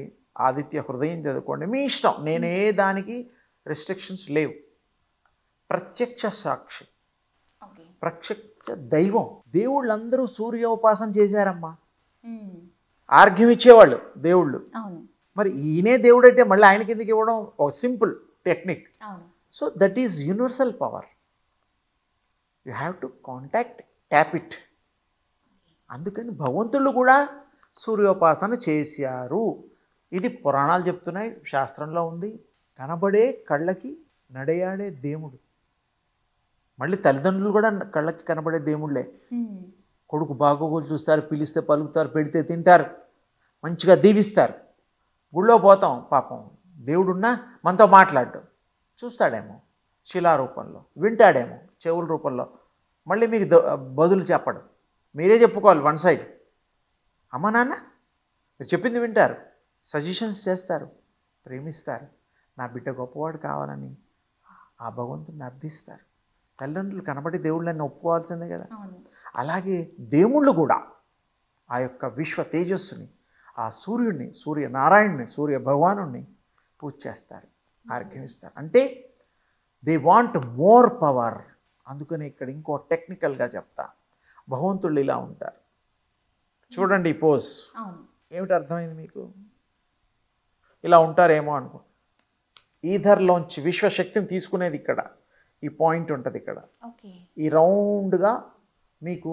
ఆదిత్య హృదయం చదువుకోండి, మీ ఇష్టం. నేనే దానికి రెస్ట్రిక్షన్స్ లేవు. ప్రత్యక్ష సాక్షి, ప్రత్యక్ష దైవం. దేవుళ్ళందరూ సూర్యోపాసన చేశారమ్మా. ఆర్ఘ్యం ఇచ్చేవాళ్ళు దేవుళ్ళు. మరి ఈయనే దేవుడు అంటే మళ్ళీ ఆయనకి ఎందుకు ఇవ్వడం? ఒక simple technique. So that is universal power. You have to contact, tap it. అందుకని భగవంతుళ్ళు కూడా సూర్యోపాసన చేశారు. ఇది పురాణాలు చెప్తున్నాయి, శాస్త్రంలో ఉంది. కనబడే కళ్ళకి నడయాడే దేవుడు. మళ్ళీ తల్లిదండ్రులు కూడా కళ్ళకి కనబడే దేవుళ్ళే. కొడుకు బాగోగులు చూస్తారు, పిలిస్తే పలుకుతారు, పెడితే తింటారు, మంచిగా దీవిస్తారు. గుళ్ళో పోతాం, పాపం దేవుడున్నా మనతో మాట్లాడటం చూస్తాడేమో శిలారూపంలో, వింటాడేమో చెవుల రూపంలో, మళ్ళీ మీకు బదులు చెప్పడం. మీరే చెప్పుకోవాలి వన్ సైడ్. అమ్మ నాన్న మీరు చెప్పింది వింటారు, సజెషన్స్ చేస్తారు, ప్రేమిస్తారు. నా బిడ్డ గొప్పవాడు కావాలని ఆ భగవంతుని అర్థిస్తారు. తల్లిదండ్రులు కనబడి దేవుళ్ళని ఒప్పుకోవాల్సిందే కదా. అలాగే దేవుళ్ళు కూడా ఆ యొక్క విశ్వ తేజస్సుని, ఆ సూర్యుడిని, సూర్యనారాయణుని, సూర్య భగవానుడిని పూజ చేస్తారు, ఆర్ఘ్యమిస్తారు. అంటే దే వాంట్ మోర్ పవర్. అందుకని ఇక్కడ ఇంకో టెక్నికల్గా చెప్తా. భగవంతుళ్ళు ఇలా ఉంటారు చూడండి. ఈ పోజ్ ఏమిటి అర్థమైంది మీకు? ఇలా ఉంటారేమో అనుకో. ఈధర్లోంచి విశ్వశక్తిని తీసుకునేది ఇక్కడ, ఈ పాయింట్ ఉంటుంది ఇక్కడ. ఈ రౌండ్గా మీకు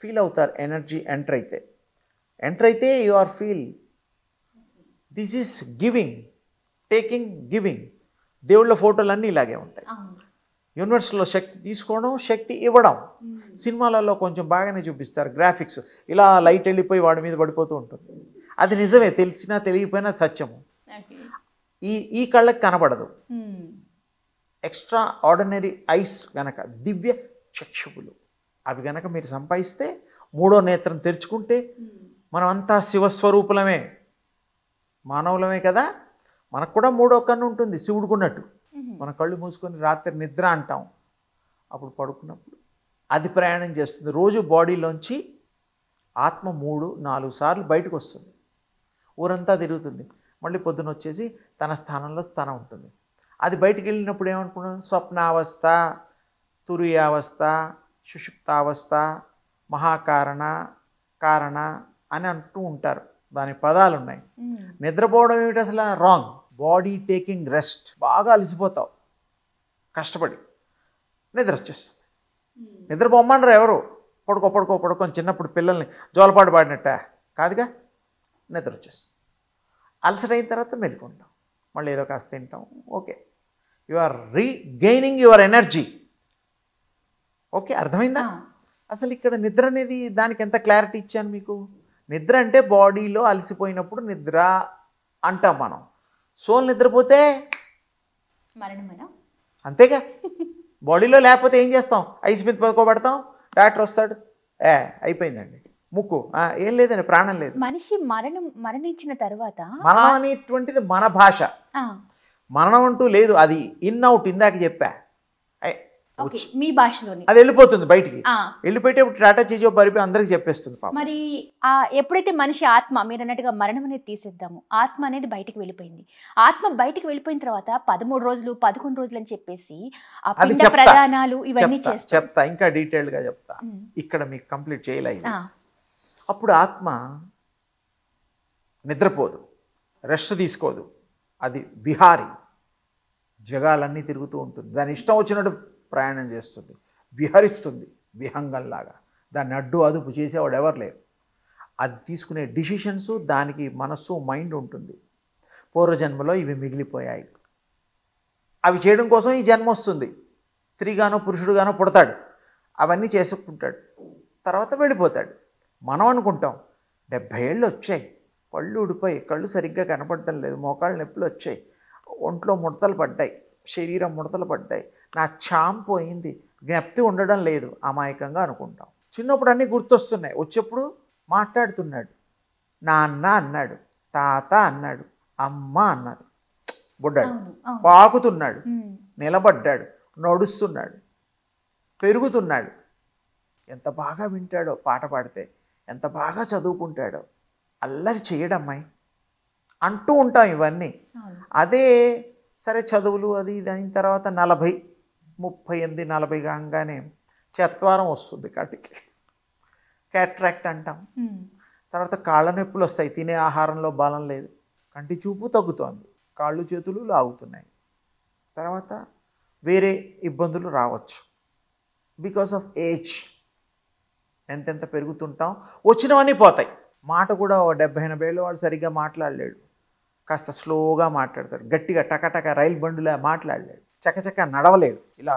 ఫీల్ అవుతారు. ఎనర్జీ ఎంటర్ అయితే you are feel this is giving, taking, giving. దేవుళ్ళ ఫోటోలన్నీ ఇలాగే ఉంటాయి. యూనివర్స్లో శక్తి తీసుకోవడం, శక్తి ఇవ్వడం. సినిమాలలో కొంచెం బాగానే చూపిస్తారు గ్రాఫిక్స్, ఇలా లైట్ వెళ్ళిపోయి వాడి మీద పడిపోతూ ఉంటుంది. అది నిజమే, తెలిసినా తెలియకపోయినా సత్యము. ఈ కళ్ళకి కనబడదు. ఎక్స్ట్రా ఆర్డినరీ ఐస్ గనక, దివ్య చక్షువులు. అవి గనక మీరు సంపాదిస్తే మూడో నేత్రం తెరుచుకుంటే మనం అంతా శివస్వరూపులమే, మానవులమే కదా. మనకు కూడా మూడో కన్ను ఉంటుంది శివుడుకున్నట్టు. మన కళ్ళు మూసుకొని రాత్రి నిద్ర అంటాం. అప్పుడు పడుకున్నప్పుడు అది ప్రయాణం చేస్తుంది. రోజు బాడీలోంచి ఆత్మ 3-4 సార్లు బయటకు వస్తుంది, ఊరంతా తిరుగుతుంది, మళ్ళీ పొద్దున వచ్చేసి తన స్థానంలో తన ఉంటుంది. అది బయటికి వెళ్ళినప్పుడు ఏమనుకున్నాం? స్వప్నావస్థ, తురియావస్థ, సుషుప్తావస్థ, మహాకారణ, కారణ అని అంటూ ఉంటారు. దాని పదాలు ఉన్నాయి. నిద్రపోవడం ఏమిటి అసలు? రాంగ్. Body taking rest. బాగా అలసిపోతావు కష్టపడి, నిద్ర వచ్చేస్తుంది. నిద్రపోమ్మన్నారు ఎవరు? పడుకో పడుకో పడుకొని చిన్నప్పుడు పిల్లల్ని జోలపాటు పాడినట్ట కాదుగా, నిద్ర వచ్చేస్తుంది. అలసట అయిన తర్వాత మెలుకుంటాం, మళ్ళీ ఏదో కాస్త తింటాం. Okay, you are regaining your energy. Okay, అర్థమైందా? అసలు ఇక్కడ నిద్ర అనేది దానికి ఎంత క్లారిటీ ఇచ్చాను మీకు. నిద్ర అంటే బాడీలో అలసిపోయినప్పుడు నిద్ర అంటాం మనం. సోల్ నిద్రపోతే
మరణమేనా?
అంతేగా. బాడీలో లేకపోతే ఏం చేస్తాం? ఐస్ మీద పడుకోబెడతాం, డాక్టర్ వస్తాడు, అయిపోయిందండి ముక్కు, ఏం లేదండి, ప్రాణం లేదు.
మనిషి మరణించిన తర్వాత
మరణం అనేటువంటిది మన భాష. మరణం అంటూ లేదు, అది ఇన్ అవుట్. ఇందాక చెప్పా,
మీ భాషలోని
అది వెళ్ళిపోతుంది బయటికి. వెళ్ళిపోయేటప్పుడు టాటా చీజో పరిపి అందరికి చెప్పేస్తుంది.
మరి ఎప్పుడైతే మనిషి ఆత్మ, మీరు అన్నట్టుగా మరణం అనేది తీసేద్దాము, ఆత్మ అనేది బయటికి వెళ్ళిపోయింది. ఆత్మ బయటికి వెళ్ళిపోయిన తర్వాత 13 రోజులు 11 రోజులు అని చెప్పేసి ఆ పిండ ప్రదానాలు ఇవన్నీ
చెప్తా, ఇంకా డీటెయిల్డ్ గా చెప్తా. ఇక్కడ మీకు కంప్లీట్ చేయలేదు. అప్పుడు ఆత్మ నిద్రపోదు, రెస్ట్ తీసుకోదు, అది విహారీ, జగాలన్నీ తిరుగుతూ ఉంటుంది. దాని ఇష్టం వచ్చినట్టు ప్రయాణం చేస్తుంది, విహరిస్తుంది విహంగంలాగా. దాన్ని అడ్డు అదుపు చేసేవాడు ఎవరు లేరు. అది తీసుకునే డిసిషన్స్, దానికి మనస్సు, మైండ్ ఉంటుంది. పూర్వజన్మలో ఇవి మిగిలిపోయాయి, అవి చేయడం కోసం ఈ జన్మ వస్తుంది. స్త్రీగానో పురుషుడుగానో పుడతాడు, అవన్నీ చేసుకుంటాడు, తర్వాత వెళ్ళిపోతాడు. మనం అనుకుంటాం 70 ఏళ్ళు వచ్చాయి, పళ్ళు ఊడిపోయి, కళ్ళు సరిగ్గా కనపడటం లేదు, మోకాళ్ళు నొప్పులు వచ్చాయి, ఒంట్లో ముడతలు పడ్డాయి, శరీరం ముడతలు పడ్డాయి, నా చాం పోయింది, జ్ఞప్తి ఉండడం లేదు, అమాయకంగా అనుకుంటాం. చిన్నప్పుడు అన్నీ గుర్తొస్తున్నాయి. వచ్చేప్పుడు మాట్లాడుతున్నాడు, నాన్న అన్నాడు, తాత అన్నాడు, అమ్మ అన్నది, బుడ్డాడు, పాకుతున్నాడు, నిలబడ్డాడు, నడుస్తున్నాడు, పెరుగుతున్నాడు. ఎంత బాగా వింటాడో పాట పాడితే, ఎంత బాగా చదువుకుంటాడో, అల్లరి చేయడమ్మాయి అంటూ ఉంటాం ఇవన్నీ. అదే సరే చదువులు అది ఇది అయిన తర్వాత 40, 38, 40 కాగానే చత్వారం వస్తుంది, కాటికి క్యాట్రాక్ట్ అంటాం. తర్వాత కాళ్ళ నొప్పులు వస్తాయి, తినే ఆహారంలో బలం లేదు, కంటి చూపు తగ్గుతోంది, కాళ్ళు చేతులు లాగుతున్నాయి. తర్వాత వేరే ఇబ్బందులు రావచ్చు బికాస్ ఆఫ్ ఏజ్. ఎంతెంత పెరుగుతుంటాం, వచ్చినవన్నీ పోతాయి. మాట కూడా 70-80 ఏళ్ళు వాడు సరిగ్గా మాట్లాడలేడు, కాస్త స్లోగా మాట్లాడతాడు, గట్టిగా టకటక రైలు బండిలా మాట్లాడలేడు, చకచక నడవలేడు, ఇలా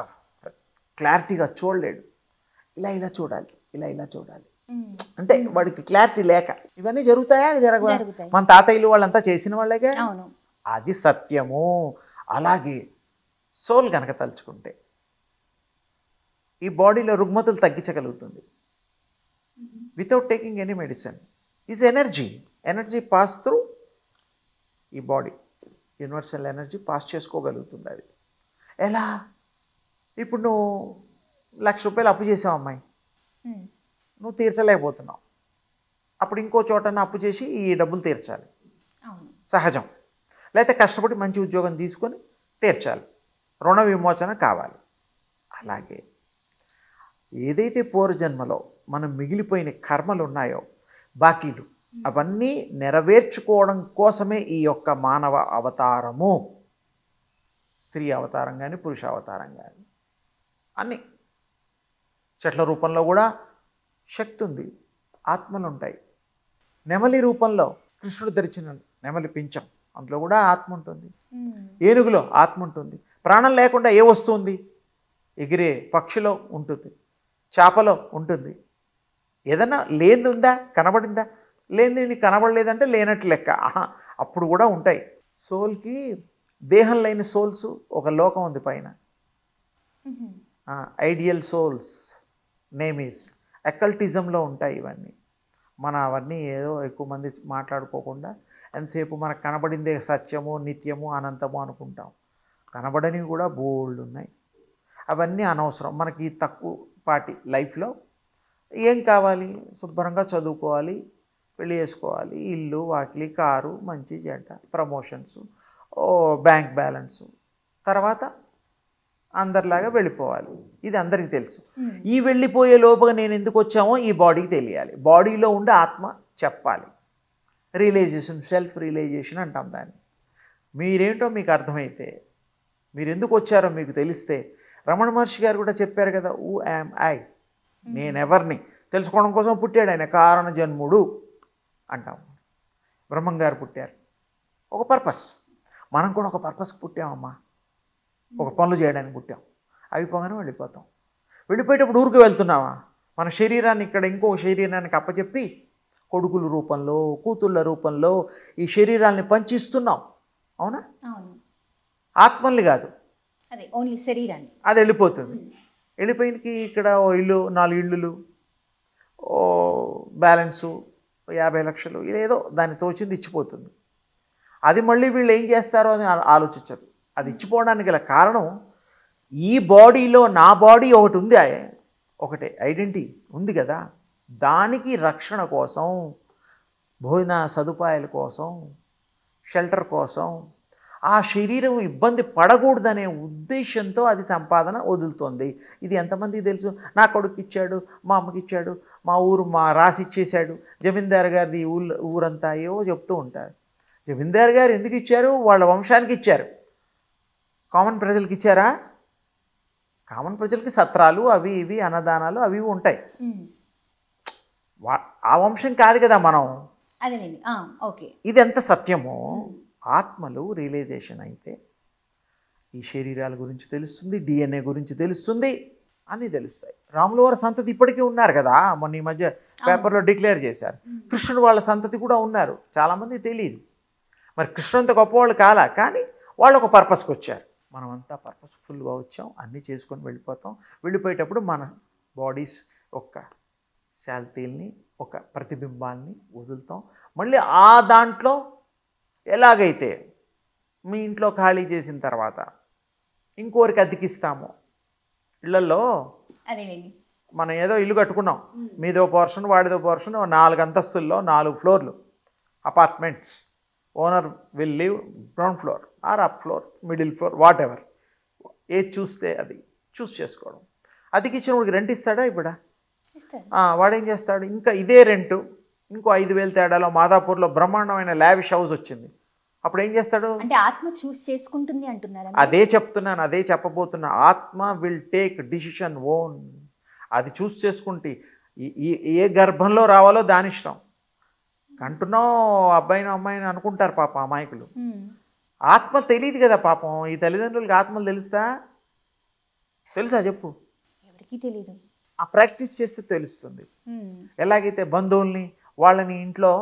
క్లారిటీగా చూడలేడు, ఇలా ఇలా చూడాలి, ఇలా ఇలా చూడాలి, అంటే వాడికి క్లారిటీ లేక. ఇవన్నీ జరుగుతాయా? జరగవా? మన తాతయ్యలు వాళ్ళంతా చేసిన వాళ్ళగా. అది సత్యము. అలాగే సోల్ కనుక తలుచుకుంటే ఈ బాడీలో రుగ్మతలు తగ్గించగలుగుతుంది without taking any medicine. Is energy. Energy pass through ఈ బాడీ, యూనివర్సల్ ఎనర్జీ పాస్ చేసుకోగలుగుతుంది. అది ఎలా? ఇప్పుడు నువ్వు 1,00,000 రూపాయలు అప్పు చేసావు అమ్మాయి, నువ్వు తీర్చలేకపోతున్నావు, అప్పుడు ఇంకో చోటన అప్పు చేసి ఈ డబ్బులు తీర్చాలి, సహజం. లేకపోతే కష్టపడి మంచి ఉద్యోగం తీసుకొని తీర్చాలి, రుణ విమోచన కావాలి. అలాగే ఏదైతే పూర్వజన్మలో మనం మిగిలిపోయిన కర్మలు ఉన్నాయో, బాకీలు, అవన్నీ నెరవేర్చుకోవడం కోసమే ఈ యొక్క మానవ అవతారము. స్త్రీ అవతారం కానీ పురుష అవతారం కానీ అన్నీ. చెట్ల రూపంలో కూడా శక్తి ఉంది, ఆత్మలు ఉంటాయి. నెమలి రూపంలో కృష్ణుడు ధరించిన నెమలి పింఛం, అందులో కూడా ఆత్మ ఉంటుంది. ఏనుగులో ఆత్మ ఉంటుంది. ప్రాణం లేకుండా ఏ వస్తువు ఉంది? ఎగిరే పక్షిలో ఉంటుంది, చేపలో ఉంటుంది. ఏదన్నా లేనిది ఉందా? కనబడిందా? లేనిది నీకు కనబడలేదంటే లేనట్లు లెక్క. అప్పుడు కూడా ఉంటాయి. సోల్కి దేహం లేని సోల్స్ ఒక లోకం ఉంది పైన. ఐడియల్ సోల్స్, నేమ్ ఈజ్, అకల్టిజంలో ఉంటాయి ఇవన్నీ. అవన్నీ ఏదో ఎక్కువ మంది మాట్లాడుకోకుండా ఎంతసేపు మనకు కనబడిందే సత్యము, నిత్యము, అనంతము అనుకుంటాం. కనబడనివి కూడా బోల్డ్ ఉన్నాయి. అవన్నీ అనవసరం. మనకి తక్కువ పాటి లైఫ్లో ఏం కావాలి? శుభ్రంగా చదువుకోవాలి, పెళ్ళి చేసుకోవాలి, ఇల్లు, వాకిలి, కారు, మంచి చెడ్డ, ప్రమోషన్స్, బ్యాంక్ బ్యాలెన్సు, తర్వాత అందరిలాగా వెళ్ళిపోవాలి. ఇది అందరికీ తెలుసు. ఈ వెళ్ళిపోయే లోపుగా నేను ఎందుకు వచ్చామో ఈ బాడీకి తెలియాలి. బాడీలో ఉండే ఆత్మ చెప్పాలి. రియలైజేషన్, సెల్ఫ్ రియలైజేషన్ అంటాం దాన్ని. మీరేంటో మీకు అర్థమైతే, మీరు ఎందుకు వచ్చారో మీకు తెలిస్తే, రమణ మహర్షి గారు కూడా చెప్పారు కదా, ఊ యామ్ ఐ, నేనెవరిని తెలుసుకోవడం కోసం పుట్టాడు ఆయన, కారణ జన్ముడు అంటాం. బ్రహ్మం గారు పుట్టారు ఒక పర్పస్, మనం కూడా ఒక పర్పస్కి పుట్టామమ్మా. ఒక పనులు చేయడానికి పుట్టాం, అవి పోగానే వెళ్ళిపోతాం. వెళ్ళిపోయేటప్పుడు ఊరికి వెళ్తున్నావా? మన శరీరాన్ని ఇక్కడ ఇంకో శరీరానికి అప్పచెప్పి కొడుకుల రూపంలో, కూతుళ్ళ రూపంలో ఈ శరీరాల్ని పంచిస్తున్నాం. అవునా? ఆత్మల్ని కాదు,
అదే ఓన్లీ శరీరాన్ని.
అది వెళ్ళిపోతుంది. వెళ్ళిపోయినకి ఇక్కడ ఓ ఇల్లు, 4 ఇళ్ళు, ఓ బ్యాలెన్సు 50 లక్షలు, ఏదో దాన్ని తోచింది ఇచ్చిపోతుంది. అది మళ్ళీ వీళ్ళు ఏం చేస్తారో అని ఆలోచించరు. అది ఇచ్చిపోవడానికి గల కారణం, ఈ బాడీలో నా బాడీ ఒకటి ఉంది, ఒకటే ఐడెంటిటీ ఉంది కదా, దానికి రక్షణ కోసం, భోజన సదుపాయాల కోసం, షెల్టర్ కోసం, ఆ శరీరం ఇబ్బంది పడకూడదనే ఉద్దేశంతో అది సంపాదన వదులుతోంది. ఇది ఎంతమందికి తెలుసు? నా కొడుకు ఇచ్చాడు, మా అమ్మకి ఇచ్చాడు, మా రాసి ఇచ్చేశాడు, జమీందారు గారిది ఊరంతా ఏవో చెప్తూ ఉంటారు. జమీందారు గారు ఎందుకు ఇచ్చారు? వాళ్ళ వంశానికి ఇచ్చారు. కామన్ ప్రజలకు ఇచ్చారా? కామన్ ప్రజలకి సత్రాలు అవి ఇవి అన్నదానాలు అవి ఉంటాయి. ఆ వంశం కాదు కదా మనం. ఇది ఎంత సత్యమో, ఆత్మలు రియలైజేషన్ అయితే ఈ శరీరాల గురించి తెలుస్తుంది, డిఎన్ఏ గురించి తెలుస్తుంది, అన్నీ తెలుస్తాయి. రాముల వారి సంతతి ఇప్పటికీ ఉన్నారు కదా, మొన్న ఈ మధ్య పేపర్లో డిక్లేర్ చేశారు. కృష్ణుడు వాళ్ళ సంతతి కూడా ఉన్నారు, చాలామంది తెలియదు. మరి కృష్ణుడంత గొప్పవాళ్ళు కాలా, కానీ వాళ్ళు ఒక పర్పస్కి వచ్చారు. మనమంతా పర్పస్ఫుల్గా వచ్చాం, అన్నీ చేసుకొని వెళ్ళిపోతాం. వెళ్ళిపోయేటప్పుడు మన బాడీస్ ఒక శాల్తీల్ని, ఒక ప్రతిబింబాన్ని వదులుతాం. మళ్ళీ ఆ దాంట్లో ఎలాగైతే మీ ఇంట్లో ఖాళీ చేసిన తర్వాత ఇంకోరికి అద్దెకిస్తాము. ఇళ్లలో మనం ఏదో ఇల్లు కట్టుకున్నాం, మీదో పోర్షన్ వాడిదో పోర్షన్, 4 అంతస్తుల్లో 4 ఫ్లోర్లు apartments. Owner will live ground floor or up floor, middle floor, whatever, ఏది చూస్తే అది చూస్ చేసుకోవడం. అదికిచ్చిన వాడికి రెంట్ ఇస్తాడా? ఇప్పుడు వాడేం చేస్తాడు? ఇంకా ఇదే రెంటు ఇంకో 5,000 తేడాలో మాదాపూర్లో బ్రహ్మాండమైన లావిష్ హౌస్ వచ్చింది. అప్పుడు ఏం చేస్తాడు?
అంటే ఆత్మ చూస్ చేసుకుంటుంది అంటున్నారు.
అదే చెప్తున్నాను, అదే చెప్పబోతున్నా. ఆత్మ విల్ టేక్ డిసిషన్ ఓన్. అది చూస్ చేసుకుంటే ఏ గర్భంలో రావాలో దాని ఇష్టం. కంటున్నావు అబ్బాయిని అమ్మాయిని అనుకుంటారు పాప అమాయకులు. ఆత్మ తెలియదు కదా పాపం. ఈ తల్లిదండ్రులకి ఆత్మలు తెలుసా చెప్పు?
ఎవరికి తెలియదు.
ఆ ప్రాక్టీస్ చేస్తే తెలుస్తుంది. ఎలాగైతే బంధువుల్ని వాళ్ళని ఇంట్లో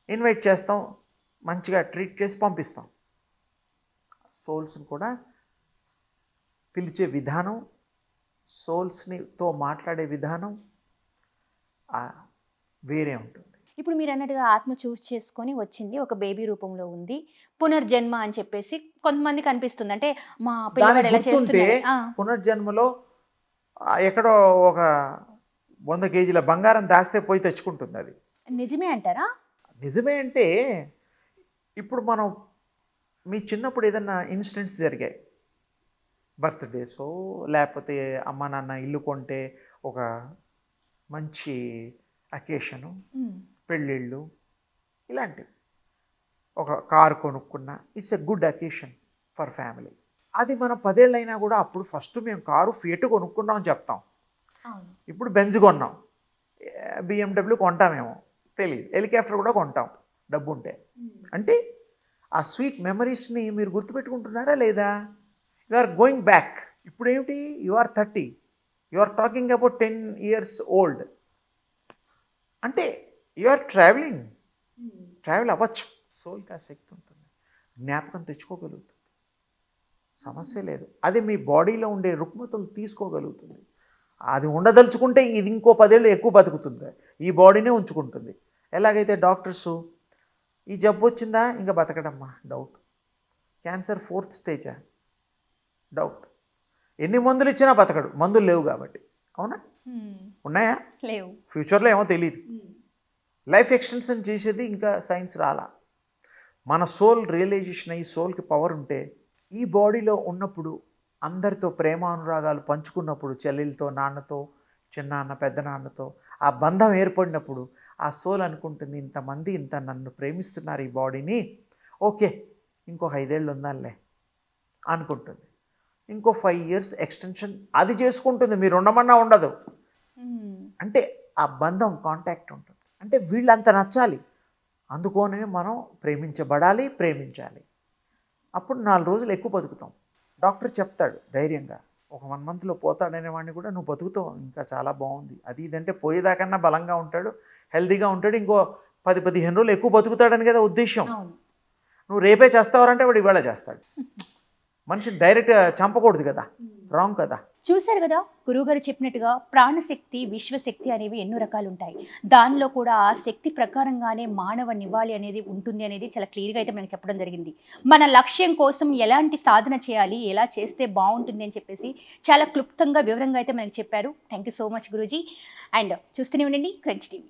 ఇన్వైట్ చేస్తాం, మంచిగా ట్రీట్ చేసి పంపిస్తాం, సోల్స్ని కూడా పిలిచే విధానం, సోల్స్నితో మాట్లాడే విధానం వేరే ఉంటుంది.
ఇప్పుడు మీరు అన్నట్టుగా ఆత్మ చూస్ చేసుకొని వచ్చింది, ఒక బేబీ రూపంలో ఉంది, పునర్జన్మ అని చెప్పేసి కొంతమందికి అనిపిస్తుంది. అంటే మా పిల్లవాడు ఎలా చేస్తుంటే
పునర్జన్మలో ఎక్కడో ఒక 100 కేజీల బంగారం దాస్తే పోయి తెచ్చుకుంటుంది. అది
నిజమే అంటారా?
నిజమే అంటే, ఇప్పుడు మనం మీ చిన్నప్పుడు ఏదన్నా ఇన్సిడెంట్స్ జరిగాయి, బర్త్డేసో లేకపోతే అమ్మ నాన్న ఇల్లు కొంటే ఒక మంచి అకేషను, పెళ్ళిళ్ళు, ఇలాంటివి, ఒక కారు కొనుక్కున్నా, it's a good occasion for family. అది మనం 10 ఏళ్ళు అయినా కూడా అప్పుడు ఫస్ట్ మేము కారు ఫియట్ కొనుక్కున్నాం అని చెప్తాం. ఇప్పుడు బెంజ్ కొన్నాం, BMW కొంటామేమో తెలియదు, హెలికాప్టర్ కూడా కొంటాం డబ్బు ఉంటే. అంటే ఆ స్వీట్ మెమరీస్ని మీరు గుర్తుపెట్టుకుంటున్నారా లేదా? You are going back. ఇప్పుడు ఏమిటి? You are 30, you are talking about 10 years old. అంటే యు ఆర్ ట్రావెల్ అవ్వచ్చు. సోల్కి ఆ శక్తి ఉంటుంది, జ్ఞాపకం తెచ్చుకోగలుగుతుంది. సమస్య లేదు. అది మీ బాడీలో ఉండే రుగ్మతలు తీసుకోగలుగుతుంది. అది ఉండదలుచుకుంటే ఇది ఇంకో 10 ఏళ్ళు ఎక్కువ బతుకుతుంది, ఈ బాడీనే ఉంచుకుంటుంది. ఎలాగైతే డాక్టర్సు ఈ జబ్బు వచ్చిందా ఇంకా బతకడమ్మా డౌట్, క్యాన్సర్ 4th స్టేజా డౌట్, ఎన్ని మందులు ఇచ్చినా బతకడు, మందులు లేవు కాబట్టి. అవునా? ఉన్నాయా?
లేవు.
ఫ్యూచర్లో ఏమో తెలియదు. లైఫ్ ఎక్స్టెన్షన్ చేసేది ఇంకా సైన్స్ రాలా. మన సోల్ రియలైజేషన్ అయ్యి సోల్కి పవర్ ఉంటే ఈ బాడీలో ఉన్నప్పుడు అందరితో ప్రేమానురాగాలు పంచుకున్నప్పుడు, చెల్లెలతో, నాన్నతో, చిన్నాన్న, పెద్ద నాన్నతో ఆ బంధం ఏర్పడినప్పుడు ఆ సోల్ అనుకుంటుంది ఇంతమంది ఇంత నన్ను ప్రేమిస్తున్నారు ఈ బాడీని, ఓకే ఇంకో 5 ఏళ్ళు ఉందాలే అనుకుంటుంది. ఇంకో 5 years ఎక్స్టెన్షన్ అది చేసుకుంటుంది, మీరు ఉండమన్నా ఉండదు. అంటే ఆ బంధం కాంటాక్ట్ ఉంటుంది. అంటే వీళ్ళంత నచ్చాలి, అందుకోనే మనం ప్రేమించబడాలి, ప్రేమించాలి. అప్పుడు 4 రోజులు ఎక్కువ బతుకుతాం. డాక్టర్ చెప్తాడు ధైర్యంగా, ఒక 1 monthలో పోతాడనే వాడిని కూడా నువ్వు బతుకుతావు ఇంకా చాలా బాగుంది అది ఇదంటే, పోయేదాకన్నా బలంగా ఉంటాడు, హెల్దీగా ఉంటాడు, ఇంకో 10-15 రోజులు ఎక్కువ బతుకుతాడని కదా ఉద్దేశం. నువ్వు రేపే చేస్తావారంటే వాడు ఇవాళ చేస్తాడు. మనిషిని డైరెక్ట్ చంపకూడదు కదా, రాంగ్ కదా.
చూశారు కదా గురువుగారు చెప్పినట్టుగా ప్రాణశక్తి, విశ్వశక్తి అనేవి ఎన్నో రకాలు ఉంటాయి. దానిలో కూడా ఆ శక్తి ప్రకారంగానే మానవ నివాళి అనేది ఉంటుంది అనేది చాలా క్లియర్గా అయితే మనకి చెప్పడం జరిగింది. మన లక్ష్యం కోసం ఎలాంటి సాధన చేయాలి, ఎలా చేస్తే బాగుంటుంది అని చెప్పేసి చాలా క్లుప్తంగా వివరంగా అయితే మనకి చెప్పారు. Thank you so much Guruji. And చూస్తూనే ఉండండి క్రంచ్ టీవీ.